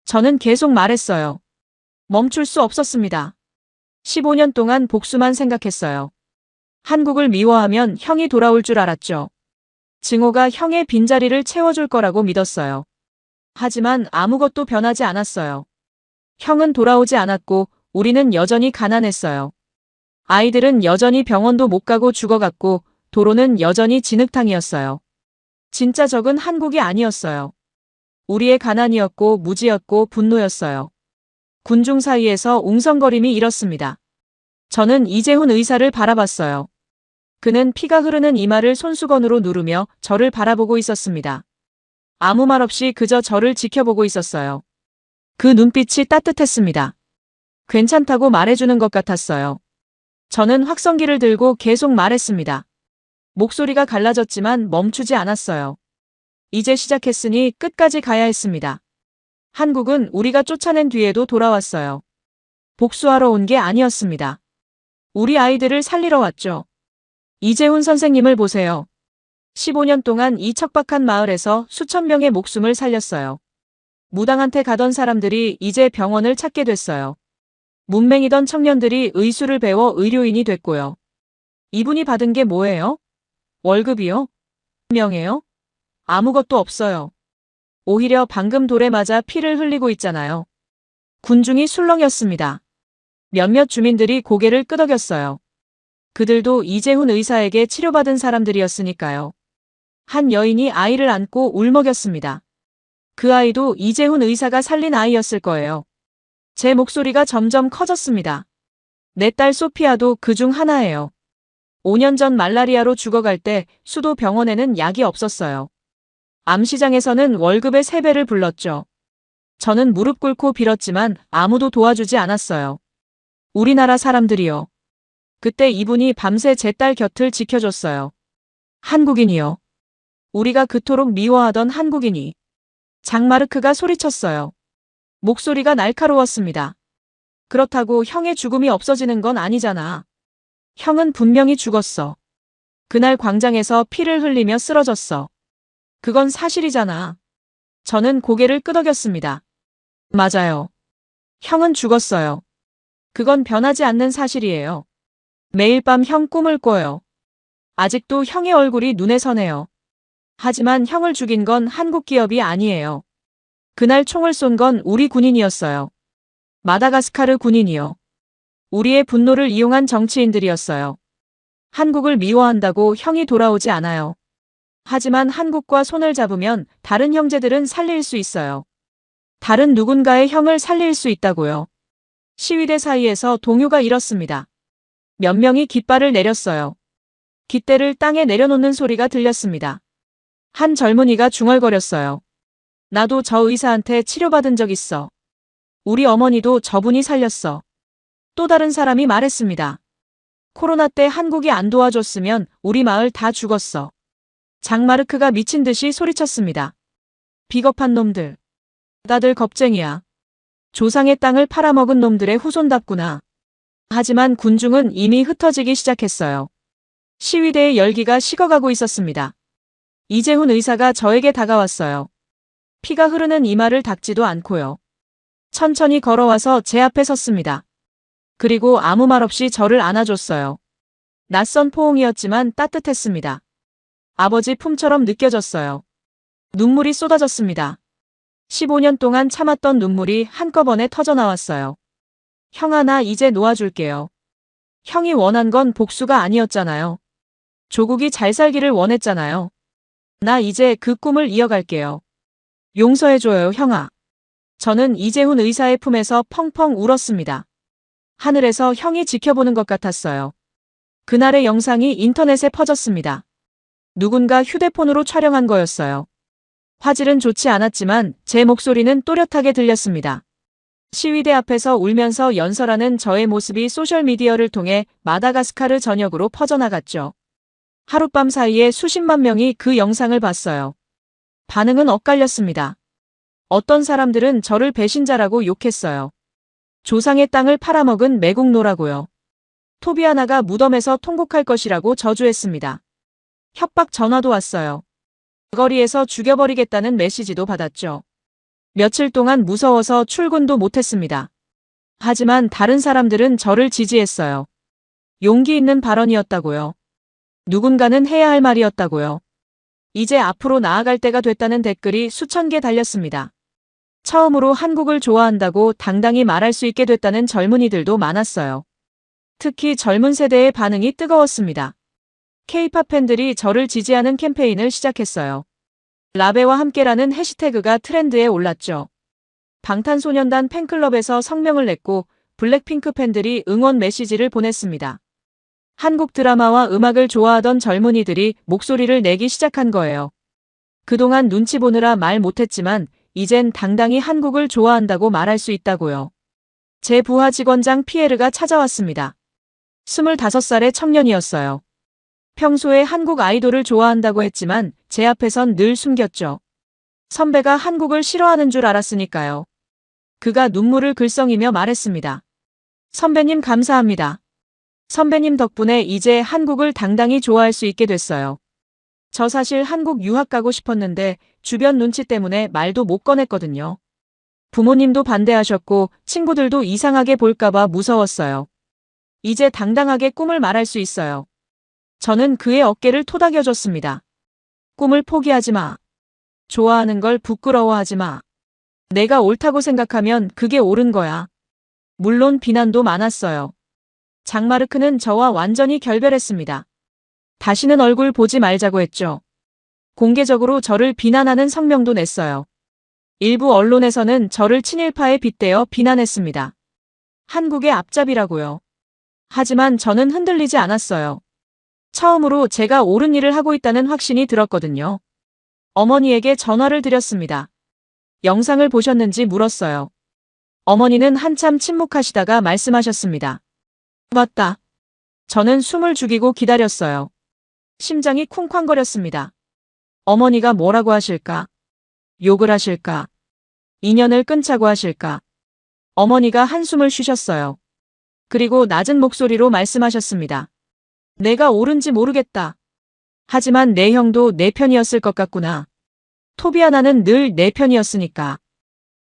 저는 계속 말했어요. 멈출 수 없었습니다. 15년 동안 복수만 생각했어요. 한국을 미워하면 형이 돌아올 줄 알았죠. 증오가 형의 빈자리를 채워줄 거라고 믿었어요. 하지만 아무것도 변하지 않았어요. 형은 돌아오지 않았고 우리는 여전히 가난했어요. 아이들은 여전히 병원도 못 가고 죽어갔고 도로는 여전히 진흙탕이었어요. 진짜 적은 한국이 아니었어요. 우리의 가난이었고 무지였고 분노였어요. 군중 사이에서 웅성거림이 일었습니다. 저는 이재훈 의사를 바라봤어요. 그는 피가 흐르는 이마를 손수건으로 누르며 저를 바라보고 있었습니다. 아무 말 없이 그저 저를 지켜보고 있었어요. 그 눈빛이 따뜻했습니다. 괜찮다고 말해주는 것 같았어요. 저는 확성기를 들고 계속 말했습니다. 목소리가 갈라졌지만 멈추지 않았어요. 이제 시작했으니 끝까지 가야 했습니다. 한국은 우리가 쫓아낸 뒤에도 돌아왔어요. 복수하러 온 게 아니었습니다. 우리 아이들을 살리러 왔죠. 이재훈 선생님을 보세요. 15년 동안 이 척박한 마을에서 수천 명의 목숨을 살렸어요. 무당한테 가던 사람들이 이제 병원을 찾게 됐어요. 문맹이던 청년들이 의술을 배워 의료인이 됐고요. 이분이 받은 게 뭐예요? 월급이요? 명예요? 아무것도 없어요. 오히려 방금 돌에 맞아 피를 흘리고 있잖아요. 군중이 술렁였습니다. 몇몇 주민들이 고개를 끄덕였어요. 그들도 이재훈 의사에게 치료받은 사람들이었으니까요. 한 여인이 아이를 안고 울먹였습니다. 그 아이도 이재훈 의사가 살린 아이였을 거예요. 제 목소리가 점점 커졌습니다. 내 딸 소피아도 그중 하나예요. 5년 전 말라리아로 죽어갈 때 수도 병원에는 약이 없었어요. 암시장에서는 월급의 3배를 불렀죠. 저는 무릎 꿇고 빌었지만 아무도 도와주지 않았어요. 우리나라 사람들이요. 그때 이분이 밤새 제 딸 곁을 지켜줬어요. 한국인이요. 우리가 그토록 미워하던 한국인이. 장마르크가 소리쳤어요. 목소리가 날카로웠습니다. 그렇다고 형의 죽음이 없어지는 건 아니잖아. 형은 분명히 죽었어. 그날 광장에서 피를 흘리며 쓰러졌어. 그건 사실이잖아. 저는 고개를 끄덕였습니다. 맞아요. 형은 죽었어요. 그건 변하지 않는 사실이에요. 매일 밤 형 꿈을 꿔요. 아직도 형의 얼굴이 눈에 선해요. 하지만 형을 죽인 건 한국 기업이 아니에요. 그날 총을 쏜 건 우리 군인이었어요. 마다가스카르 군인이요. 우리의 분노를 이용한 정치인들이었어요. 한국을 미워한다고 형이 돌아오지 않아요. 하지만 한국과 손을 잡으면 다른 형제들은 살릴 수 있어요. 다른 누군가의 형을 살릴 수 있다고요. 시위대 사이에서 동요가 일었습니다. 몇 명이 깃발을 내렸어요. 깃대를 땅에 내려놓는 소리가 들렸습니다. 한 젊은이가 중얼거렸어요. 나도 저 의사한테 치료받은 적 있어. 우리 어머니도 저분이 살렸어. 또 다른 사람이 말했습니다. 코로나 때 한국이 안 도와줬으면 우리 마을 다 죽었어. 장마르크가 미친 듯이 소리쳤습니다. 비겁한 놈들. 다들 겁쟁이야. 조상의 땅을 팔아먹은 놈들의 후손답구나. 하지만 군중은 이미 흩어지기 시작했어요. 시위대의 열기가 식어가고 있었습니다. 이재훈 의사가 저에게 다가왔어요. 피가 흐르는 이마를 닦지도 않고요. 천천히 걸어와서 제 앞에 섰습니다. 그리고 아무 말 없이 저를 안아줬어요. 낯선 포옹이었지만 따뜻했습니다. 아버지 품처럼 느껴졌어요. 눈물이 쏟아졌습니다. 15년 동안 참았던 눈물이 한꺼번에 터져나왔어요. 형아, 나 이제 놓아줄게요. 형이 원한 건 복수가 아니었잖아요. 조국이 잘 살기를 원했잖아요. 나 이제 그 꿈을 이어갈게요. 용서해줘요, 형아. 저는 이재훈 의사의 품에서 펑펑 울었습니다. 하늘에서 형이 지켜보는 것 같았어요. 그날의 영상이 인터넷에 퍼졌습니다. 누군가 휴대폰으로 촬영한 거였어요. 화질은 좋지 않았지만 제 목소리는 또렷하게 들렸습니다. 시위대 앞에서 울면서 연설하는 저의 모습이 소셜미디어를 통해 마다가스카르 전역으로 퍼져나갔죠. 하룻밤 사이에 수십만 명이 그 영상을 봤어요. 반응은 엇갈렸습니다. 어떤 사람들은 저를 배신자라고 욕했어요. 조상의 땅을 팔아먹은 매국노라고요. 토비아나가 무덤에서 통곡할 것이라고 저주했습니다. 협박 전화도 왔어요. 거리에서 죽여버리겠다는 메시지도 받았죠. 며칠 동안 무서워서 출근도 못했습니다. 하지만 다른 사람들은 저를 지지했어요. 용기 있는 발언이었다고요. 누군가는 해야 할 말이었다고요. 이제 앞으로 나아갈 때가 됐다는 댓글이 수천 개 달렸습니다. 처음으로 한국을 좋아한다고 당당히 말할 수 있게 됐다는 젊은이들도 많았어요. 특히 젊은 세대의 반응이 뜨거웠습니다. K-팝 팬들이 저를 지지하는 캠페인을 시작했어요. 라베와 함께라는 해시태그가 트렌드에 올랐죠. 방탄소년단 팬클럽에서 성명을 냈고 블랙핑크 팬들이 응원 메시지를 보냈습니다. 한국 드라마와 음악을 좋아하던 젊은이들이 목소리를 내기 시작한 거예요. 그동안 눈치 보느라 말 못했지만 이젠 당당히 한국을 좋아한다고 말할 수 있다고요. 제 부하 직원장 피에르가 찾아왔습니다. 25살의 청년이었어요. 평소에 한국 아이돌을 좋아한다고 했지만 제 앞에선 늘 숨겼죠. 선배가 한국을 싫어하는 줄 알았으니까요. 그가 눈물을 글썽이며 말했습니다. 선배님 감사합니다. 선배님 덕분에 이제 한국을 당당히 좋아할 수 있게 됐어요. 저 사실 한국 유학 가고 싶었는데 주변 눈치 때문에 말도 못 꺼냈거든요. 부모님도 반대하셨고 친구들도 이상하게 볼까봐 무서웠어요. 이제 당당하게 꿈을 말할 수 있어요. 저는 그의 어깨를 토닥여줬습니다. 꿈을 포기하지 마. 좋아하는 걸 부끄러워하지 마. 내가 옳다고 생각하면 그게 옳은 거야. 물론 비난도 많았어요. 장마르크는 저와 완전히 결별했습니다. 다시는 얼굴 보지 말자고 했죠. 공개적으로 저를 비난하는 성명도 냈어요. 일부 언론에서는 저를 친일파에 빗대어 비난했습니다. 한국의 앞잡이라고요. 하지만 저는 흔들리지 않았어요. 처음으로 제가 옳은 일을 하고 있다는 확신이 들었거든요. 어머니에게 전화를 드렸습니다. 영상을 보셨는지 물었어요. 어머니는 한참 침묵하시다가 말씀하셨습니다. 맞다. 저는 숨을 죽이고 기다렸어요. 심장이 쿵쾅거렸습니다. 어머니가 뭐라고 하실까? 욕을 하실까? 인연을 끊자고 하실까? 어머니가 한숨을 쉬셨어요. 그리고 낮은 목소리로 말씀하셨습니다. 내가 옳은지 모르겠다. 하지만 내 형도 내 편이었을 것 같구나. 토비아나는 늘 내 편이었으니까.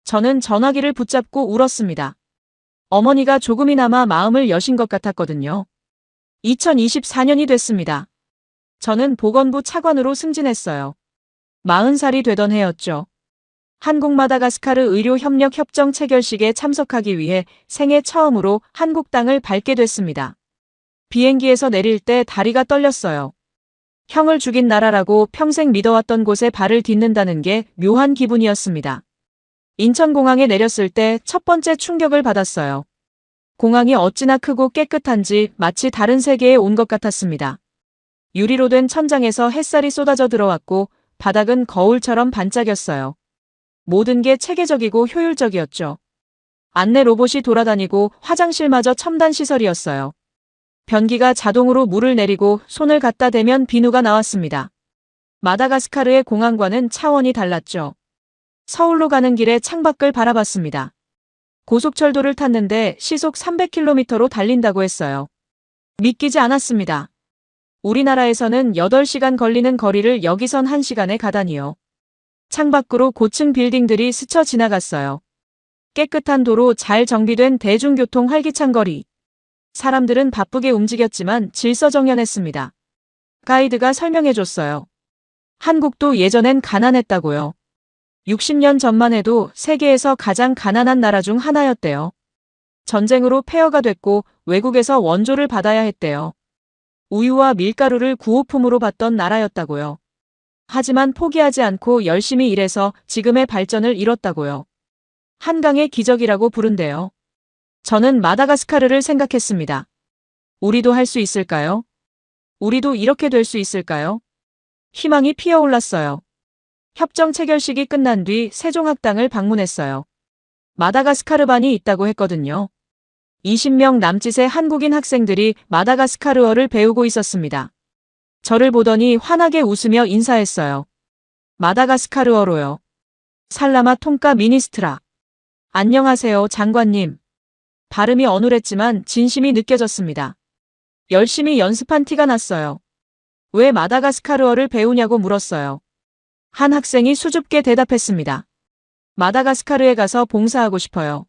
저는 전화기를 붙잡고 울었습니다. 어머니가 조금이나마 마음을 여신 것 같았거든요. 2024년이 됐습니다. 저는 보건부 차관으로 승진했어요. 40살이 되던 해였죠. 한국 마다가스카르 의료 협력 협정 체결식에 참석하기 위해 생애 처음으로 한국 땅을 밟게 됐습니다. 비행기에서 내릴 때 다리가 떨렸어요. 형을 죽인 나라라고 평생 믿어왔던 곳에 발을 딛는다는 게 묘한 기분이었습니다. 인천공항에 내렸을 때 첫 번째 충격을 받았어요. 공항이 어찌나 크고 깨끗한지 마치 다른 세계에 온 것 같았습니다. 유리로 된 천장에서 햇살이 쏟아져 들어왔고 바닥은 거울처럼 반짝였어요. 모든 게 체계적이고 효율적이었죠. 안내 로봇이 돌아다니고 화장실마저 첨단 시설이었어요. 변기가 자동으로 물을 내리고 손을 갖다 대면 비누가 나왔습니다. 마다가스카르의 공항과는 차원이 달랐죠. 서울로 가는 길에 창밖을 바라봤습니다. 고속철도를 탔는데 시속 300km로 달린다고 했어요. 믿기지 않았습니다. 우리나라에서는 8시간 걸리는 거리를 여기선 1시간에 가다니요. 창밖으로 고층 빌딩들이 스쳐 지나갔어요. 깨끗한 도로, 잘 정비된 대중교통 활기찬 거리. 사람들은 바쁘게 움직였지만 질서정연했습니다. 가이드가 설명해줬어요. 한국도 예전엔 가난했다고요. 60년 전만 해도 세계에서 가장 가난한 나라 중 하나였대요. 전쟁으로 폐허가 됐고 외국에서 원조를 받아야 했대요. 우유와 밀가루를 구호품으로 받던 나라였다고요. 하지만 포기하지 않고 열심히 일해서 지금의 발전을 이뤘다고요. 한강의 기적이라고 부른대요. 저는 마다가스카르를 생각했습니다. 우리도 할 수 있을까요? 우리도 이렇게 될 수 있을까요? 희망이 피어올랐어요. 협정 체결식이 끝난 뒤 세종학당을 방문했어요. 마다가스카르반이 있다고 했거든요. 20명 남짓의 한국인 학생들이 마다가스카르어를 배우고 있었습니다. 저를 보더니 환하게 웃으며 인사했어요. 마다가스카르어로요. 살라마 통까 미니스트라. 안녕하세요, 장관님. 발음이 어눌했지만 진심이 느껴졌습니다. 열심히 연습한 티가 났어요. 왜 마다가스카르어를 배우냐고 물었어요. 한 학생이 수줍게 대답했습니다. 마다가스카르에 가서 봉사하고 싶어요.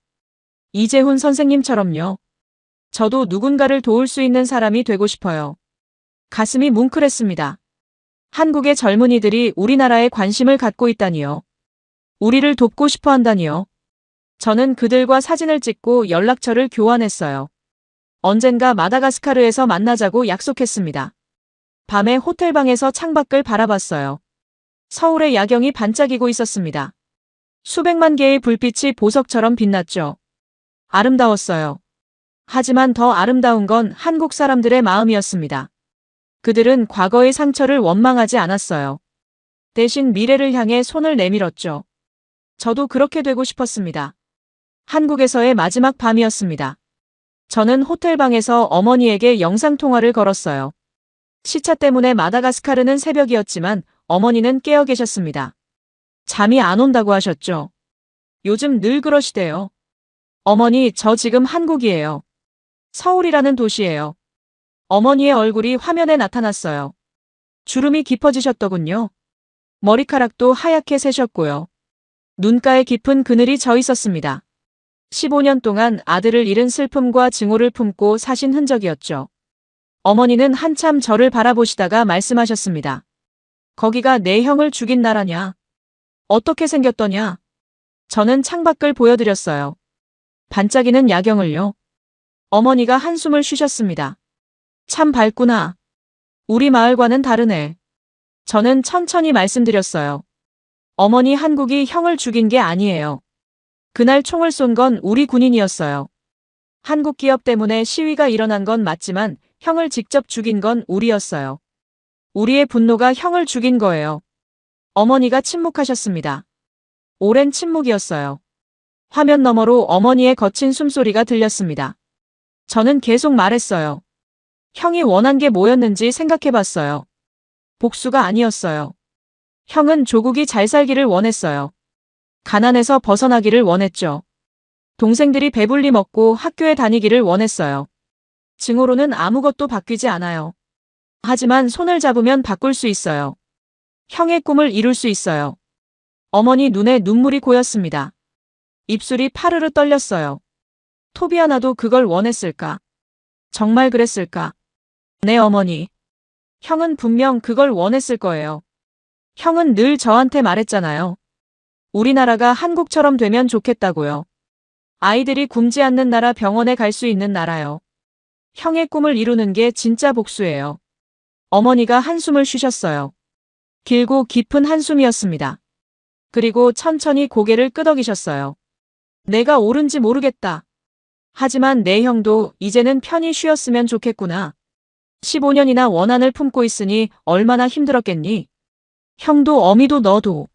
이재훈 선생님처럼요. 저도 누군가를 도울 수 있는 사람이 되고 싶어요. 가슴이 뭉클했습니다. 한국의 젊은이들이 우리나라에 관심을 갖고 있다니요. 우리를 돕고 싶어 한다니요. 저는 그들과 사진을 찍고 연락처를 교환했어요. 언젠가 마다가스카르에서 만나자고 약속했습니다. 밤에 호텔방에서 창밖을 바라봤어요. 서울의 야경이 반짝이고 있었습니다. 수백만 개의 불빛이 보석처럼 빛났죠. 아름다웠어요. 하지만 더 아름다운 건 한국 사람들의 마음이었습니다. 그들은 과거의 상처를 원망하지 않았어요. 대신 미래를 향해 손을 내밀었죠. 저도 그렇게 되고 싶었습니다. 한국에서의 마지막 밤이었습니다. 저는 호텔방에서 어머니에게 영상통화를 걸었어요. 시차 때문에 마다가스카르는 새벽이었지만 어머니는 깨어 계셨습니다. 잠이 안 온다고 하셨죠. 요즘 늘 그러시대요. 어머니, 저 지금 한국이에요. 서울이라는 도시예요. 어머니의 얼굴이 화면에 나타났어요. 주름이 깊어지셨더군요. 머리카락도 하얗게 새셨고요. 눈가에 깊은 그늘이 져 있었습니다. 15년 동안 아들을 잃은 슬픔과 증오를 품고 사신 흔적이었죠. 어머니는 한참 저를 바라보시다가 말씀하셨습니다. 거기가 내 형을 죽인 나라냐? 어떻게 생겼더냐? 저는 창밖을 보여드렸어요. 반짝이는 야경을요. 어머니가 한숨을 쉬셨습니다. 참 밝구나. 우리 마을과는 다르네. 저는 천천히 말씀드렸어요. 어머니, 한국이 형을 죽인 게 아니에요. 그날 총을 쏜 건 우리 군인이었어요. 한국 기업 때문에 시위가 일어난 건 맞지만 형을 직접 죽인 건 우리였어요. 우리의 분노가 형을 죽인 거예요. 어머니가 침묵하셨습니다. 오랜 침묵이었어요. 화면 너머로 어머니의 거친 숨소리가 들렸습니다. 저는 계속 말했어요. 형이 원한 게 뭐였는지 생각해봤어요. 복수가 아니었어요. 형은 조국이 잘 살기를 원했어요. 가난에서 벗어나기를 원했죠. 동생들이 배불리 먹고 학교에 다니기를 원했어요. 증오로는 아무것도 바뀌지 않아요. 하지만 손을 잡으면 바꿀 수 있어요. 형의 꿈을 이룰 수 있어요. 어머니 눈에 눈물이 고였습니다. 입술이 파르르 떨렸어요. 토비아나도 그걸 원했을까? 정말 그랬을까? 네, 어머니. 형은 분명 그걸 원했을 거예요. 형은 늘 저한테 말했잖아요. 우리나라가 한국처럼 되면 좋겠다고요. 아이들이 굶지 않는 나라, 병원에 갈 수 있는 나라요. 형의 꿈을 이루는 게 진짜 복수예요. 어머니가 한숨을 쉬셨어요. 길고 깊은 한숨이었습니다. 그리고 천천히 고개를 끄덕이셨어요. 내가 옳은지 모르겠다. 하지만 내 형도 이제는 편히 쉬었으면 좋겠구나. 15년이나 원한을 품고 있으니 얼마나 힘들었겠니? 형도 어미도 너도.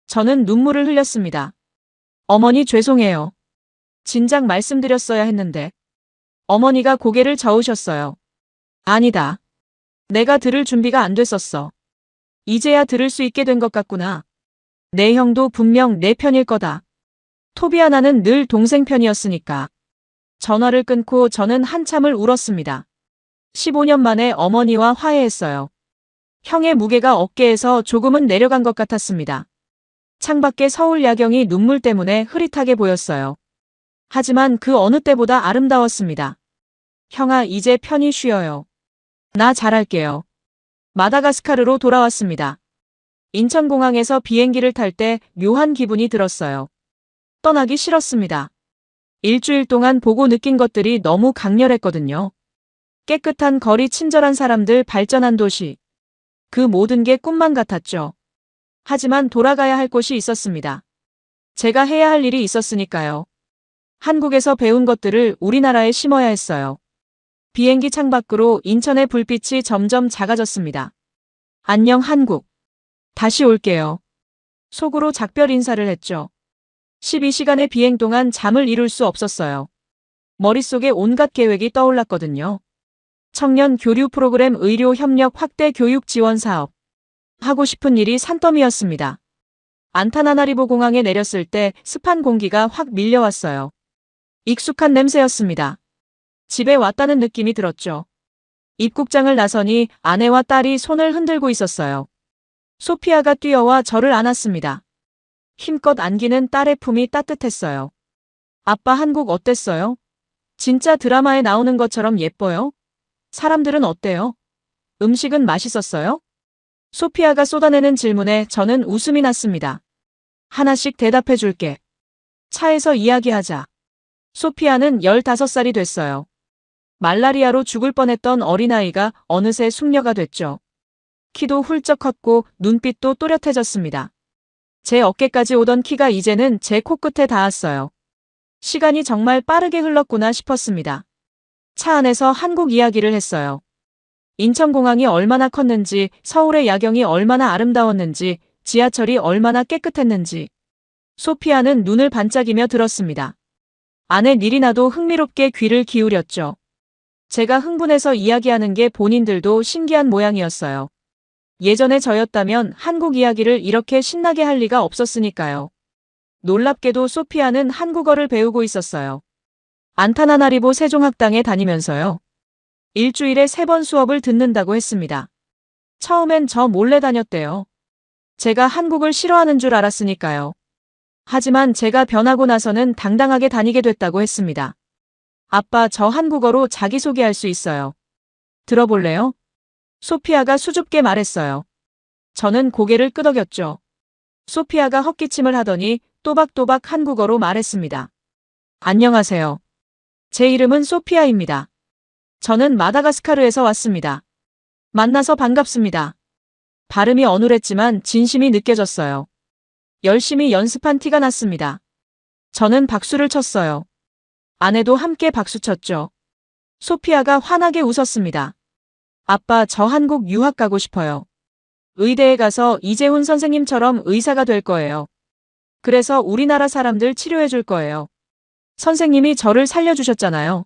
저는 눈물을 흘렸습니다. 어머니, 죄송해요. 진작 말씀드렸어야 했는데. 어머니가 고개를 저으셨어요. 아니다. 내가 들을 준비가 안 됐었어. 이제야 들을 수 있게 된 것 같구나. 내 형도 분명 내 편일 거다. 토비아나는 늘 동생 편이었으니까. 전화를 끊고 저는 한참을 울었습니다. 15년 만에 어머니와 화해했어요. 형의 무게가 어깨에서 조금은 내려간 것 같았습니다. 창밖의 서울 야경이 눈물 때문에 흐릿하게 보였어요. 하지만 그 어느 때보다 아름다웠습니다. 형아, 이제 편히 쉬어요. 나 잘할게요. 마다가스카르로 돌아왔습니다. 인천공항에서 비행기를 탈 때 묘한 기분이 들었어요. 떠나기 싫었습니다. 일주일 동안 보고 느낀 것들이 너무 강렬했거든요. 깨끗한 거리, 친절한 사람들, 발전한 도시. 그 모든 게 꿈만 같았죠. 하지만 돌아가야 할 곳이 있었습니다. 제가 해야 할 일이 있었으니까요. 한국에서 배운 것들을 우리나라에 심어야 했어요. 비행기 창밖으로 인천의 불빛이 점점 작아졌습니다. 안녕, 한국. 다시 올게요. 속으로 작별 인사를 했죠. 12시간의 비행 동안 잠을 이룰 수 없었어요. 머릿속에 온갖 계획이 떠올랐거든요. 청년 교류 프로그램, 의료 협력 확대, 교육 지원 사업. 하고 싶은 일이 산더미였습니다. 안타나나리보 공항에 내렸을 때 습한 공기가 확 밀려왔어요. 익숙한 냄새였습니다. 집에 왔다는 느낌이 들었죠. 입국장을 나서니 아내와 딸이 손을 흔들고 있었어요. 소피아가 뛰어와 저를 안았습니다. 힘껏 안기는 딸의 품이 따뜻했어요. 아빠, 한국 어땠어요? 진짜 드라마에 나오는 것처럼 예뻐요? 사람들은 어때요? 음식은 맛있었어요? 소피아가 쏟아내는 질문에 저는 웃음이 났습니다. 하나씩 대답해 줄게. 차에서 이야기하자. 소피아는 15살이 됐어요. 말라리아로 죽을 뻔했던 어린아이가 어느새 숙녀가 됐죠. 키도 훌쩍 컸고 눈빛도 또렷해졌습니다. 제 어깨까지 오던 키가 이제는 제 코끝에 닿았어요. 시간이 정말 빠르게 흘렀구나 싶었습니다. 차 안에서 한국 이야기를 했어요. 인천공항이 얼마나 컸는지, 서울의 야경이 얼마나 아름다웠는지, 지하철이 얼마나 깨끗했는지. 소피아는 눈을 반짝이며 들었습니다. 아내 니리나도 흥미롭게 귀를 기울였죠. 제가 흥분해서 이야기하는 게 본인들도 신기한 모양이었어요. 예전에 저였다면 한국 이야기를 이렇게 신나게 할 리가 없었으니까요. 놀랍게도 소피아는 한국어를 배우고 있었어요. 안타나나리보 세종학당에 다니면서요. 일주일에 3번 수업을 듣는다고 했습니다. 처음엔 저 몰래 다녔대요. 제가 한국을 싫어하는 줄 알았으니까요. 하지만 제가 변하고 나서는 당당하게 다니게 됐다고 했습니다. 아빠, 저 한국어로 자기소개할 수 있어요. 들어볼래요? 소피아가 수줍게 말했어요. 저는 고개를 끄덕였죠. 소피아가 헛기침을 하더니 또박또박 한국어로 말했습니다. 안녕하세요. 제 이름은 소피아입니다. 저는 마다가스카르에서 왔습니다. 만나서 반갑습니다. 발음이 어눌했지만 진심이 느껴졌어요. 열심히 연습한 티가 났습니다. 저는 박수를 쳤어요. 아내도 함께 박수쳤죠. 소피아가 환하게 웃었습니다. 아빠, 저 한국 유학 가고 싶어요. 의대에 가서 이재훈 선생님처럼 의사가 될 거예요. 그래서 우리나라 사람들 치료해 줄 거예요. 선생님이 저를 살려주셨잖아요.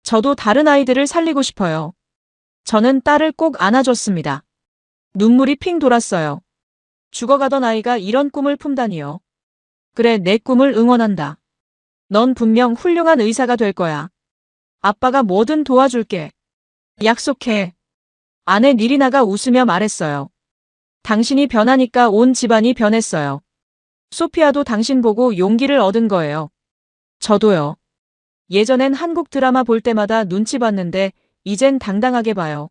저도 다른 아이들을 살리고 싶어요. 저는 딸을 꼭 안아줬습니다. 눈물이 핑 돌았어요. 죽어가던 아이가 이런 꿈을 품다니요. 그래, 내 꿈을 응원한다. 넌 분명 훌륭한 의사가 될 거야. 아빠가 뭐든 도와줄게. 약속해. 아내 니리나가 웃으며 말했어요. 당신이 변하니까 온 집안이 변했어요. 소피아도 당신 보고 용기를 얻은 거예요. 저도요. 예전엔 한국 드라마 볼 때마다 눈치 봤는데 이젠 당당하게 봐요.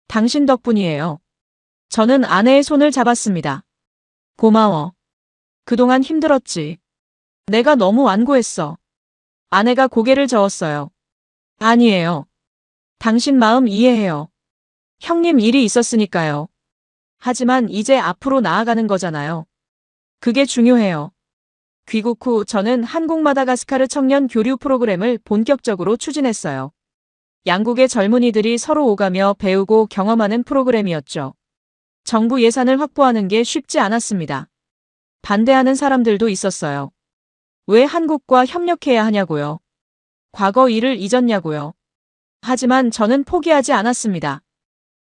당신 덕분이에요. 저는 아내의 손을 잡았습니다. 고마워. 그동안 힘들었지. 내가 너무 완고했어. 아내가 고개를 저었어요. 아니에요. 당신 마음 이해해요. 형님 일이 있었으니까요. 하지만 이제 앞으로 나아가는 거잖아요. 그게 중요해요. 귀국 후 저는 한국 마다가스카르 청년 교류 프로그램을 본격적으로 추진했어요. 양국의 젊은이들이 서로 오가며 배우고 경험하는 프로그램이었죠. 정부 예산을 확보하는 게 쉽지 않았습니다. 반대하는 사람들도 있었어요. 왜 한국과 협력해야 하냐고요. 과거 일을 잊었냐고요. 하지만 저는 포기하지 않았습니다.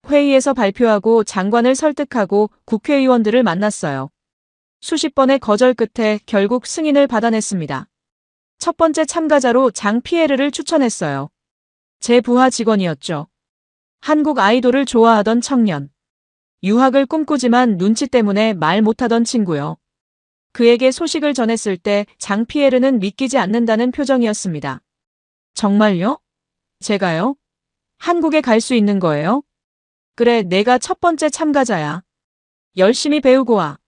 회의에서 발표하고 장관을 설득하고 국회의원들을 만났어요. 수십 번의 거절 끝에 결국 승인을 받아냈습니다. 첫 번째 참가자로 장 피에르를 추천했어요. 제 부하 직원이었죠. 한국 아이돌을 좋아하던 청년. 유학을 꿈꾸지만 눈치 때문에 말 못하던 친구요. 그에게 소식을 전했을 때 장 피에르는 믿기지 않는다는 표정이었습니다. 정말요? 제가요? 한국에 갈 수 있는 거예요? 그래, 내가 첫 번째 참가자야. 열심히 배우고 와.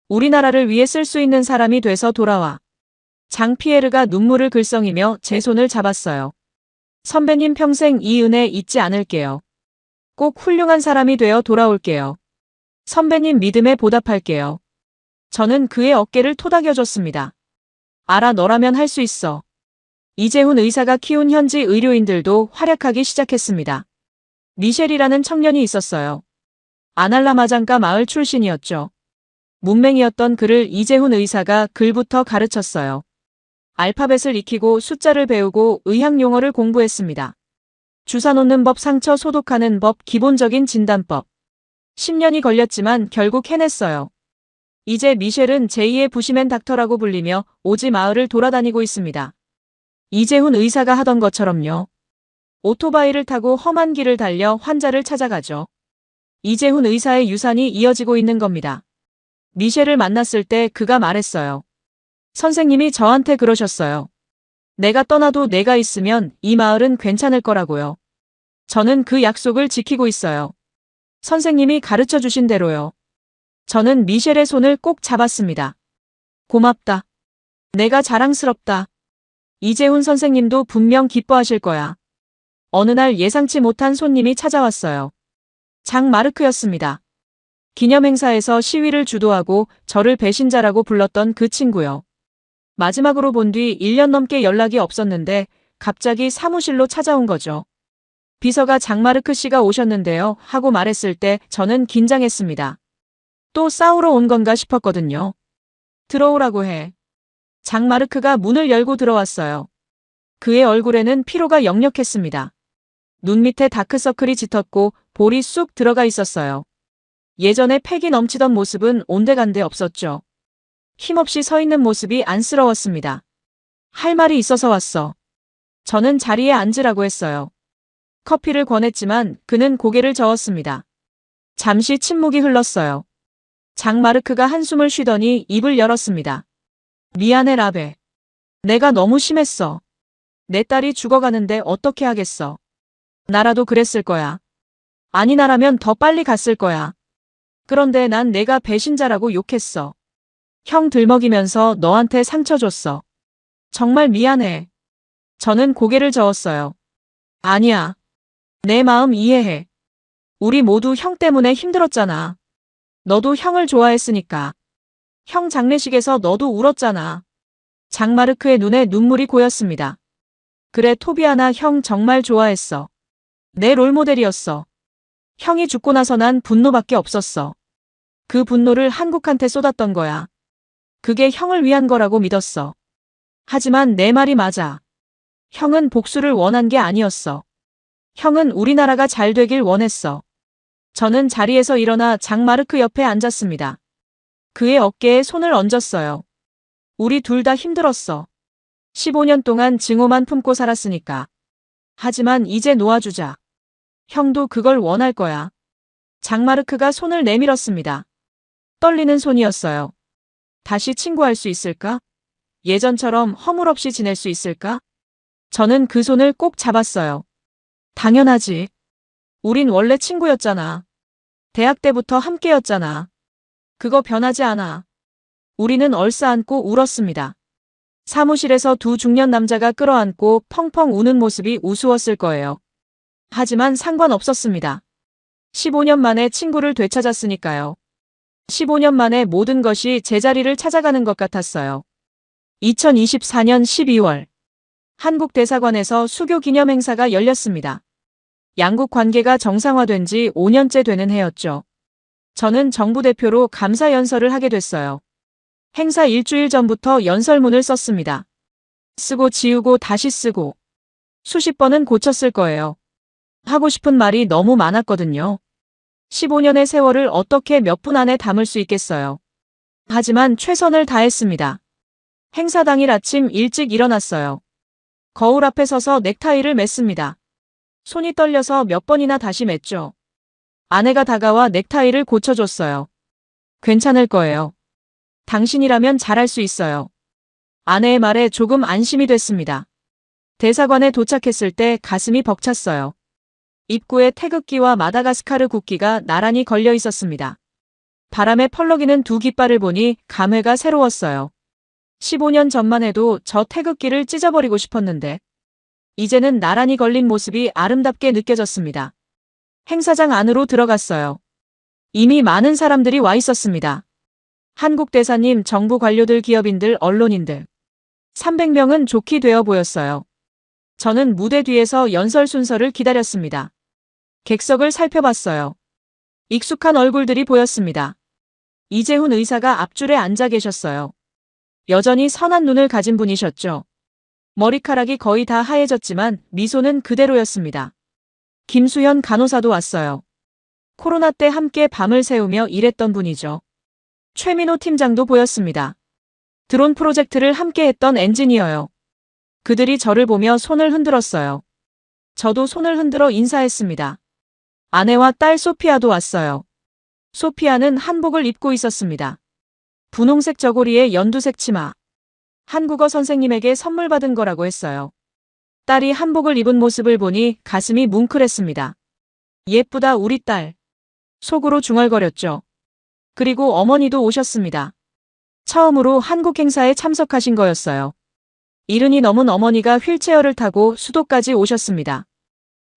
우리나라를 위해 쓸 수 있는 사람이 돼서 돌아와. 장 피에르가 눈물을 글썽이며 제 손을 잡았어요. 선배님 평생 이 은혜 잊지 않을게요. 꼭 훌륭한 사람이 되어 돌아올게요. 선배님 믿음에 보답할게요. 저는 그의 어깨를 토닥여줬습니다. 알아, 너라면 할 수 있어. 이재훈 의사가 키운 현지 의료인들도 활약하기 시작했습니다. 미셸이라는 청년이 있었어요. 아날라마장가 마을 출신이었죠. 문맹이었던 그를 이재훈 의사가 글부터 가르쳤어요. 알파벳을 익히고 숫자를 배우고 의학 용어를 공부했습니다. 주사 놓는 법, 상처 소독하는 법, 기본적인 진단법. 10년이 걸렸지만 결국 해냈어요. 이제 미셸은 제2의 부시맨 닥터라고 불리며 오지 마을을 돌아다니고 있습니다. 이재훈 의사가 하던 것처럼요. 오토바이를 타고 험한 길을 달려 환자를 찾아가죠. 이재훈 의사의 유산이 이어지고 있는 겁니다. 미셸을 만났을 때 그가 말했어요. 선생님이 저한테 그러셨어요. 내가 떠나도 내가 있으면 이 마을은 괜찮을 거라고요. 저는 그 약속을 지키고 있어요. 선생님이 가르쳐 주신 대로요. 저는 미셸의 손을 꼭 잡았습니다. 고맙다. 내가 자랑스럽다. 이재훈 선생님도 분명 기뻐하실 거야. 어느 날 예상치 못한 손님이 찾아왔어요. 장 마르크였습니다. 기념행사에서 시위를 주도하고 저를 배신자라고 불렀던 그 친구요. 마지막으로 본 뒤 1년 넘게 연락이 없었는데 갑자기 사무실로 찾아온 거죠. 비서가 장마르크 씨가 오셨는데요 하고 말했을 때 저는 긴장했습니다. 또 싸우러 온 건가 싶었거든요. 들어오라고 해. 장마르크가 문을 열고 들어왔어요. 그의 얼굴에는 피로가 역력했습니다. 눈 밑에 다크서클이 짙었고 볼이 쑥 들어가 있었어요. 예전에 패기 넘치던 모습은 온데간데 없었죠. 힘없이 서 있는 모습이 안쓰러웠습니다. 할 말이 있어서 왔어. 저는 자리에 앉으라고 했어요. 커피를 권했지만 그는 고개를 저었습니다. 잠시 침묵이 흘렀어요. 장마르크가 한숨을 쉬더니 입을 열었습니다. 미안해 라베. 내가 너무 심했어. 내 딸이 죽어가는데 어떻게 하겠어. 나라도 그랬을 거야. 아니 나라면 더 빨리 갔을 거야. 그런데 난 내가 배신자라고 욕했어. 형 들먹이면서 너한테 상처 줬어. 정말 미안해. 저는 고개를 저었어요. 아니야. 내 마음 이해해. 우리 모두 형 때문에 힘들었잖아. 너도 형을 좋아했으니까. 형 장례식에서 너도 울었잖아. 장마르크의 눈에 눈물이 고였습니다. 그래, 토비아나, 형 정말 좋아했어. 내 롤모델이었어. 형이 죽고 나서 난 분노밖에 없었어. 그 분노를 한국한테 쏟았던 거야. 그게 형을 위한 거라고 믿었어. 하지만 내 말이 맞아. 형은 복수를 원한 게 아니었어. 형은 우리나라가 잘 되길 원했어. 저는 자리에서 일어나 장마르크 옆에 앉았습니다. 그의 어깨에 손을 얹었어요. 우리 둘 다 힘들었어. 15년 동안 증오만 품고 살았으니까. 하지만 이제 놓아주자. 형도 그걸 원할 거야. 장마르크가 손을 내밀었습니다. 떨리는 손이었어요. 다시 친구할 수 있을까? 예전처럼 허물없이 지낼 수 있을까? 저는 그 손을 꼭 잡았어요. 당연하지. 우린 원래 친구였잖아. 대학 때부터 함께였잖아. 그거 변하지 않아. 우리는 얼싸안고 울었습니다. 사무실에서 두 중년 남자가 끌어안고 펑펑 우는 모습이 우스웠을 거예요. 하지만 상관없었습니다. 15년 만에 친구를 되찾았으니까요. 15년 만에 모든 것이 제자리를 찾아가는 것 같았어요. 2024년 12월 한국 대사관에서 수교 기념 행사가 열렸습니다. 양국 관계가 정상화된 지 5년째 되는 해였죠. 저는 정부 대표로 감사 연설을 하게 됐어요. 행사 일주일 전부터 연설문을 썼습니다. 쓰고 지우고 다시 쓰고 수십 번은 고쳤을 거예요. 하고 싶은 말이 너무 많았거든요. 15년의 세월을 어떻게 몇 분 안에 담을 수 있겠어요. 하지만 최선을 다했습니다. 행사 당일 아침 일찍 일어났어요. 거울 앞에 서서 넥타이를 맸습니다. 손이 떨려서 몇 번이나 다시 맸죠. 아내가 다가와 넥타이를 고쳐줬어요. 괜찮을 거예요. 당신이라면 잘할 수 있어요. 아내의 말에 조금 안심이 됐습니다. 대사관에 도착했을 때 가슴이 벅찼어요. 입구에 태극기와 마다가스카르 국기가 나란히 걸려 있었습니다. 바람에 펄럭이는 두 깃발을 보니 감회가 새로웠어요. 15년 전만 해도 저 태극기를 찢어버리고 싶었는데 이제는 나란히 걸린 모습이 아름답게 느껴졌습니다. 행사장 안으로 들어갔어요. 이미 많은 사람들이 와 있었습니다. 한국 대사님, 정부 관료들, 기업인들, 언론인들. 300명은 좋게 되어 보였어요. 저는 무대 뒤에서 연설 순서를 기다렸습니다. 객석을 살펴봤어요. 익숙한 얼굴들이 보였습니다. 이재훈 의사가 앞줄에 앉아 계셨어요. 여전히 선한 눈을 가진 분이셨죠. 머리카락이 거의 다 하얘졌지만 미소는 그대로였습니다. 김수현 간호사도 왔어요. 코로나 때 함께 밤을 새우며 일했던 분이죠. 최민호 팀장도 보였습니다. 드론 프로젝트를 함께 했던 엔지니어요. 그들이 저를 보며 손을 흔들었어요. 저도 손을 흔들어 인사했습니다. 아내와 딸 소피아도 왔어요. 소피아는 한복을 입고 있었습니다. 분홍색 저고리에 연두색 치마. 한국어 선생님에게 선물 받은 거라고 했어요. 딸이 한복을 입은 모습을 보니 가슴이 뭉클했습니다. 예쁘다 우리 딸. 속으로 중얼거렸죠. 그리고 어머니도 오셨습니다. 처음으로 한국 행사에 참석하신 거였어요. 70이 넘은 어머니가 휠체어를 타고 수도까지 오셨습니다.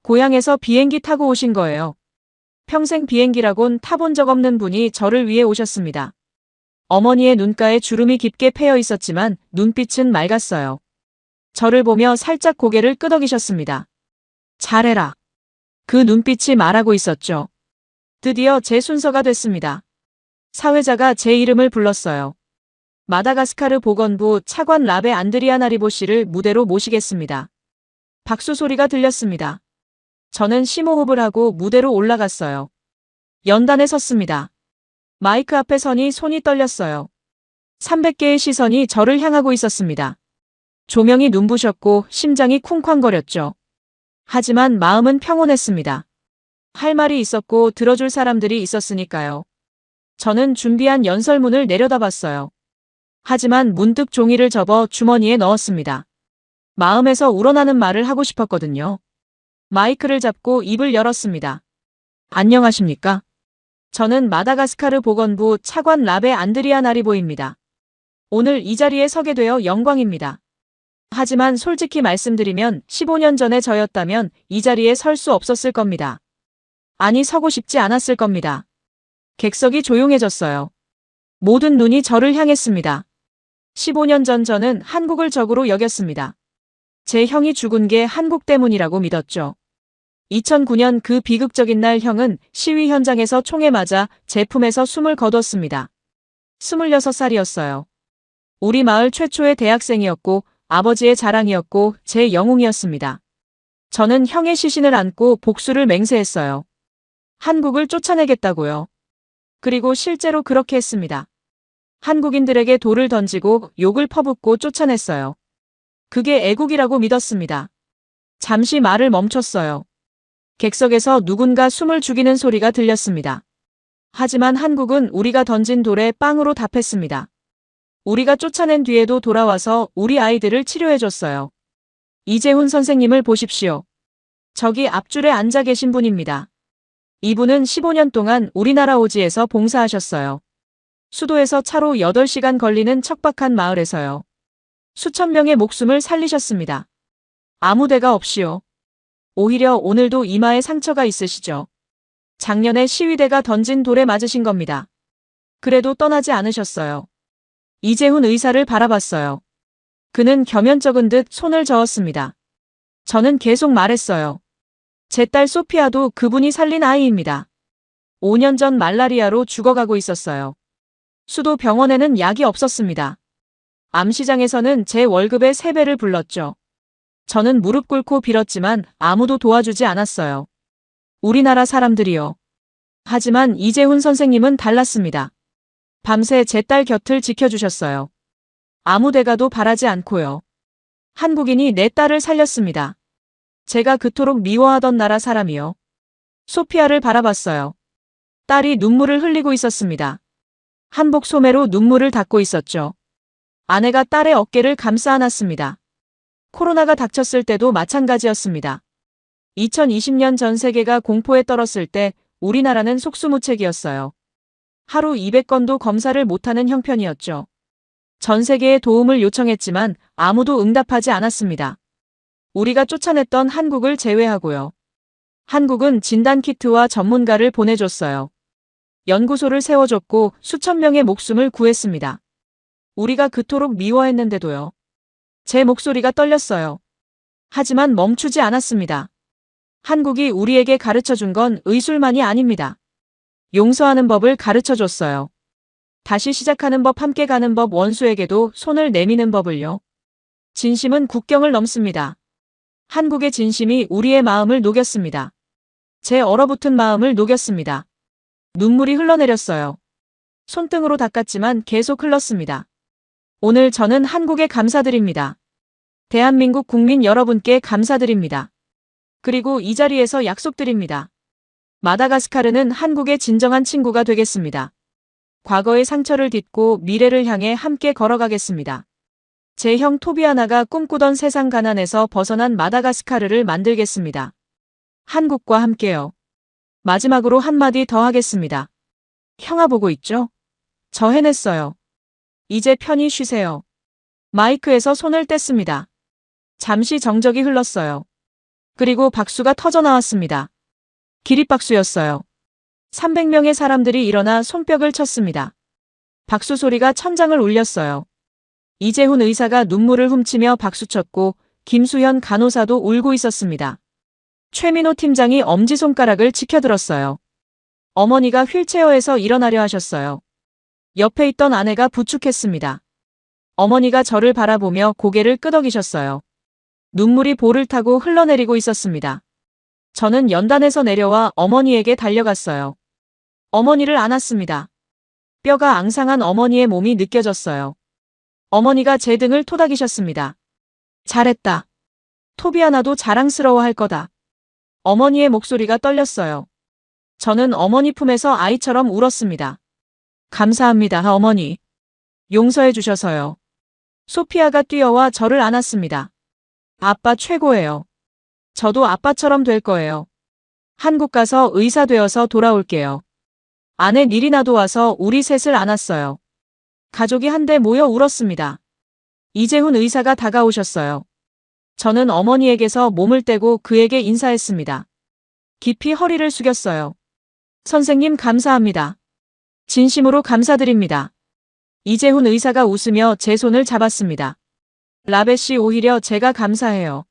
고향에서 비행기 타고 오신 거예요. 평생 비행기라곤 타본 적 없는 분이 저를 위해 오셨습니다. 어머니의 눈가에 주름이 깊게 패여 있었지만 눈빛은 맑았어요. 저를 보며 살짝 고개를 끄덕이셨습니다. 잘해라. 그 눈빛이 말하고 있었죠. 드디어 제 순서가 됐습니다. 사회자가 제 이름을 불렀어요. 마다가스카르 보건부 차관 라베 안드리아 나리보 씨를 무대로 모시겠습니다. 박수 소리가 들렸습니다. 저는 심호흡을 하고 무대로 올라갔어요. 연단에 섰습니다. 마이크 앞에 서니 손이 떨렸어요. 300개의 시선이 저를 향하고 있었습니다. 조명이 눈부셨고 심장이 쿵쾅거렸죠. 하지만 마음은 평온했습니다. 할 말이 있었고 들어줄 사람들이 있었으니까요. 저는 준비한 연설문을 내려다봤어요. 하지만 문득 종이를 접어 주머니에 넣었습니다. 마음에서 우러나는 말을 하고 싶었거든요. 마이크를 잡고 입을 열었습니다. 안녕하십니까? 저는 마다가스카르 보건부 차관 라베 안드리아 나리보입니다. 오늘 이 자리에 서게 되어 영광입니다. 하지만 솔직히 말씀드리면 15년 전에 저였다면 이 자리에 설 수 없었을 겁니다. 아니, 서고 싶지 않았을 겁니다. 객석이 조용해졌어요. 모든 눈이 저를 향했습니다. 15년 전 저는 한국을 적으로 여겼습니다. 제 형이 죽은 게 한국 때문이라고 믿었죠. 2009년 그 비극적인 날 형은 시위 현장에서 총에 맞아 제 품에서 숨을 거뒀습니다. 26살이었어요. 우리 마을 최초의 대학생이었고 아버지의 자랑이었고 제 영웅이었습니다. 저는 형의 시신을 안고 복수를 맹세했어요. 한국을 쫓아내겠다고요. 그리고 실제로 그렇게 했습니다. 한국인들에게 돌을 던지고 욕을 퍼붓고 쫓아냈어요. 그게 애국이라고 믿었습니다. 잠시 말을 멈췄어요. 객석에서 누군가 숨을 죽이는 소리가 들렸습니다. 하지만 한국은 우리가 던진 돌에 빵으로 답했습니다. 우리가 쫓아낸 뒤에도 돌아와서 우리 아이들을 치료해줬어요. 이재훈 선생님을 보십시오. 저기 앞줄에 앉아 계신 분입니다. 이분은 15년 동안 우리나라 오지에서 봉사하셨어요. 수도에서 차로 8시간 걸리는 척박한 마을에서요. 수천 명의 목숨을 살리셨습니다. 아무 데가 없이요. 오히려 오늘도 이마에 상처가 있으시죠. 작년에 시위대가 던진 돌에 맞으신 겁니다. 그래도 떠나지 않으셨어요. 이재훈 의사를 바라봤어요. 그는 겸연쩍은 듯 손을 저었습니다. 저는 계속 말했어요. 제 딸 소피아도 그분이 살린 아이입니다. 5년 전 말라리아로 죽어가고 있었어요. 수도 병원에는 약이 없었습니다. 암시장에서는 제 월급의 3배를 불렀죠. 저는 무릎 꿇고 빌었지만 아무도 도와주지 않았어요. 우리나라 사람들이요. 하지만 이재훈 선생님은 달랐습니다. 밤새 제 딸 곁을 지켜주셨어요. 아무 데 가도 바라지 않고요. 한국인이 내 딸을 살렸습니다. 제가 그토록 미워하던 나라 사람이요. 소피아를 바라봤어요. 딸이 눈물을 흘리고 있었습니다. 한복 소매로 눈물을 닦고 있었죠. 아내가 딸의 어깨를 감싸 안았습니다. 코로나가 닥쳤을 때도 마찬가지였습니다. 2020년 전 세계가 공포에 떨었을 때 우리나라는 속수무책이었어요. 하루 200건도 검사를 못하는 형편이었죠. 전 세계에 도움을 요청했지만 아무도 응답하지 않았습니다. 우리가 쫓아냈던 한국을 제외하고요. 한국은 진단키트와 전문가를 보내줬어요. 연구소를 세워줬고 수천 명의 목숨을 구했습니다. 우리가 그토록 미워했는데도요. 제 목소리가 떨렸어요. 하지만 멈추지 않았습니다. 한국이 우리에게 가르쳐준 건 의술만이 아닙니다. 용서하는 법을 가르쳐줬어요. 다시 시작하는 법, 함께 가는 법, 원수에게도 손을 내미는 법을요. 진심은 국경을 넘습니다. 한국의 진심이 우리의 마음을 녹였습니다. 제 얼어붙은 마음을 녹였습니다. 눈물이 흘러내렸어요. 손등으로 닦았지만 계속 흘렀습니다. 오늘 저는 한국에 감사드립니다. 대한민국 국민 여러분께 감사드립니다. 그리고 이 자리에서 약속드립니다. 마다가스카르는 한국의 진정한 친구가 되겠습니다. 과거의 상처를 딛고 미래를 향해 함께 걸어가겠습니다. 제 형 토비아나가 꿈꾸던 세상 가난에서 벗어난 마다가스카르를 만들겠습니다. 한국과 함께요. 마지막으로 한마디 더 하겠습니다. 형아 보고 있죠? 저 해냈어요. 이제 편히 쉬세요. 마이크에서 손을 뗐습니다. 잠시 정적이 흘렀어요. 그리고 박수가 터져 나왔습니다. 기립박수였어요. 300명의 사람들이 일어나 손뼉을 쳤습니다. 박수 소리가 천장을 울렸어요. 이재훈 의사가 눈물을 훔치며 박수쳤고 김수현 간호사도 울고 있었습니다. 최민호 팀장이 엄지손가락을 치켜들었어요. 어머니가 휠체어에서 일어나려 하셨어요. 옆에 있던 아내가 부축했습니다. 어머니가 저를 바라보며 고개를 끄덕이셨어요. 눈물이 볼을 타고 흘러내리고 있었습니다. 저는 연단에서 내려와 어머니에게 달려갔어요. 어머니를 안았습니다. 뼈가 앙상한 어머니의 몸이 느껴졌어요. 어머니가 제 등을 토닥이셨습니다. 잘했다. 토비아나도 자랑스러워할 거다. 어머니의 목소리가 떨렸어요. 저는 어머니 품에서 아이처럼 울었습니다. 감사합니다, 어머니. 용서해 주셔서요. 소피아가 뛰어와 저를 안았습니다. 아빠 최고예요. 저도 아빠처럼 될 거예요. 한국 가서 의사 되어서 돌아올게요. 아내 니리나도 와서 우리 셋을 안았어요. 가족이 한데 모여 울었습니다. 이재훈 의사가 다가오셨어요. 저는 어머니에게서 몸을 떼고 그에게 인사했습니다. 깊이 허리를 숙였어요. 선생님 감사합니다. 진심으로 감사드립니다. 이재훈 의사가 웃으며 제 손을 잡았습니다. 라베 씨 오히려 제가 감사해요.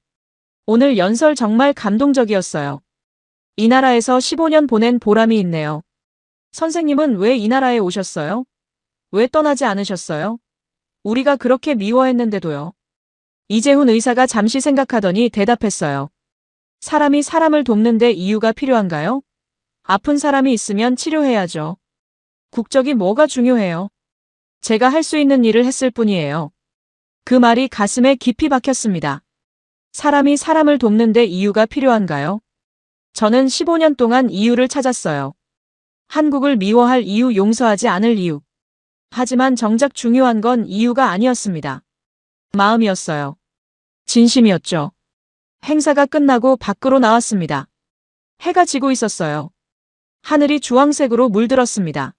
오늘 연설 정말 감동적이었어요. 이 나라에서 15년 보낸 보람이 있네요. 선생님은 왜 이 나라에 오셨어요? 왜 떠나지 않으셨어요? 우리가 그렇게 미워했는데도요. 이재훈 의사가 잠시 생각하더니 대답했어요. 사람이 사람을 돕는데 이유가 필요한가요? 아픈 사람이 있으면 치료해야죠. 국적이 뭐가 중요해요? 제가 할 수 있는 일을 했을 뿐이에요. 그 말이 가슴에 깊이 박혔습니다. 사람이 사람을 돕는데 이유가 필요한가요? 저는 15년 동안 이유를 찾았어요. 한국을 미워할 이유, 용서하지 않을 이유. 하지만 정작 중요한 건 이유가 아니었습니다. 마음이었어요. 진심이었죠. 행사가 끝나고 밖으로 나왔습니다. 해가 지고 있었어요. 하늘이 주황색으로 물들었습니다.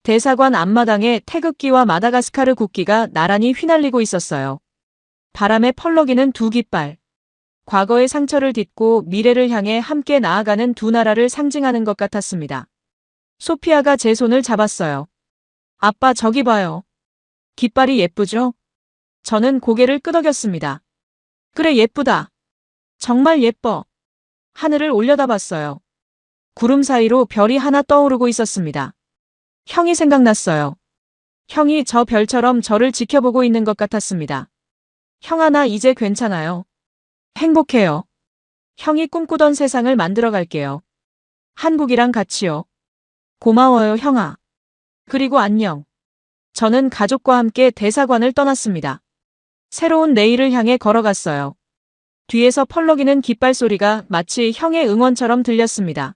대사관 앞마당에 태극기와 마다가스카르 국기가 나란히 휘날리고 있었어요. 바람에 펄럭이는 두 깃발. 과거의 상처를 딛고 미래를 향해 함께 나아가는 두 나라를 상징하는 것 같았습니다. 소피아가 제 손을 잡았어요. 아빠, 저기 봐요. 깃발이 예쁘죠? 저는 고개를 끄덕였습니다. 그래, 예쁘다. 정말 예뻐. 하늘을 올려다봤어요. 구름 사이로 별이 하나 떠오르고 있었습니다. 형이 생각났어요. 형이 저 별처럼 저를 지켜보고 있는 것 같았습니다. 형아, 나 이제 괜찮아요. 행복해요. 형이 꿈꾸던 세상을 만들어 갈게요. 한국이랑 같이요. 고마워요, 형아. 그리고 안녕. 저는 가족과 함께 대사관을 떠났습니다. 새로운 내일을 향해 걸어갔어요. 뒤에서 펄럭이는 깃발 소리가 마치 형의 응원처럼 들렸습니다.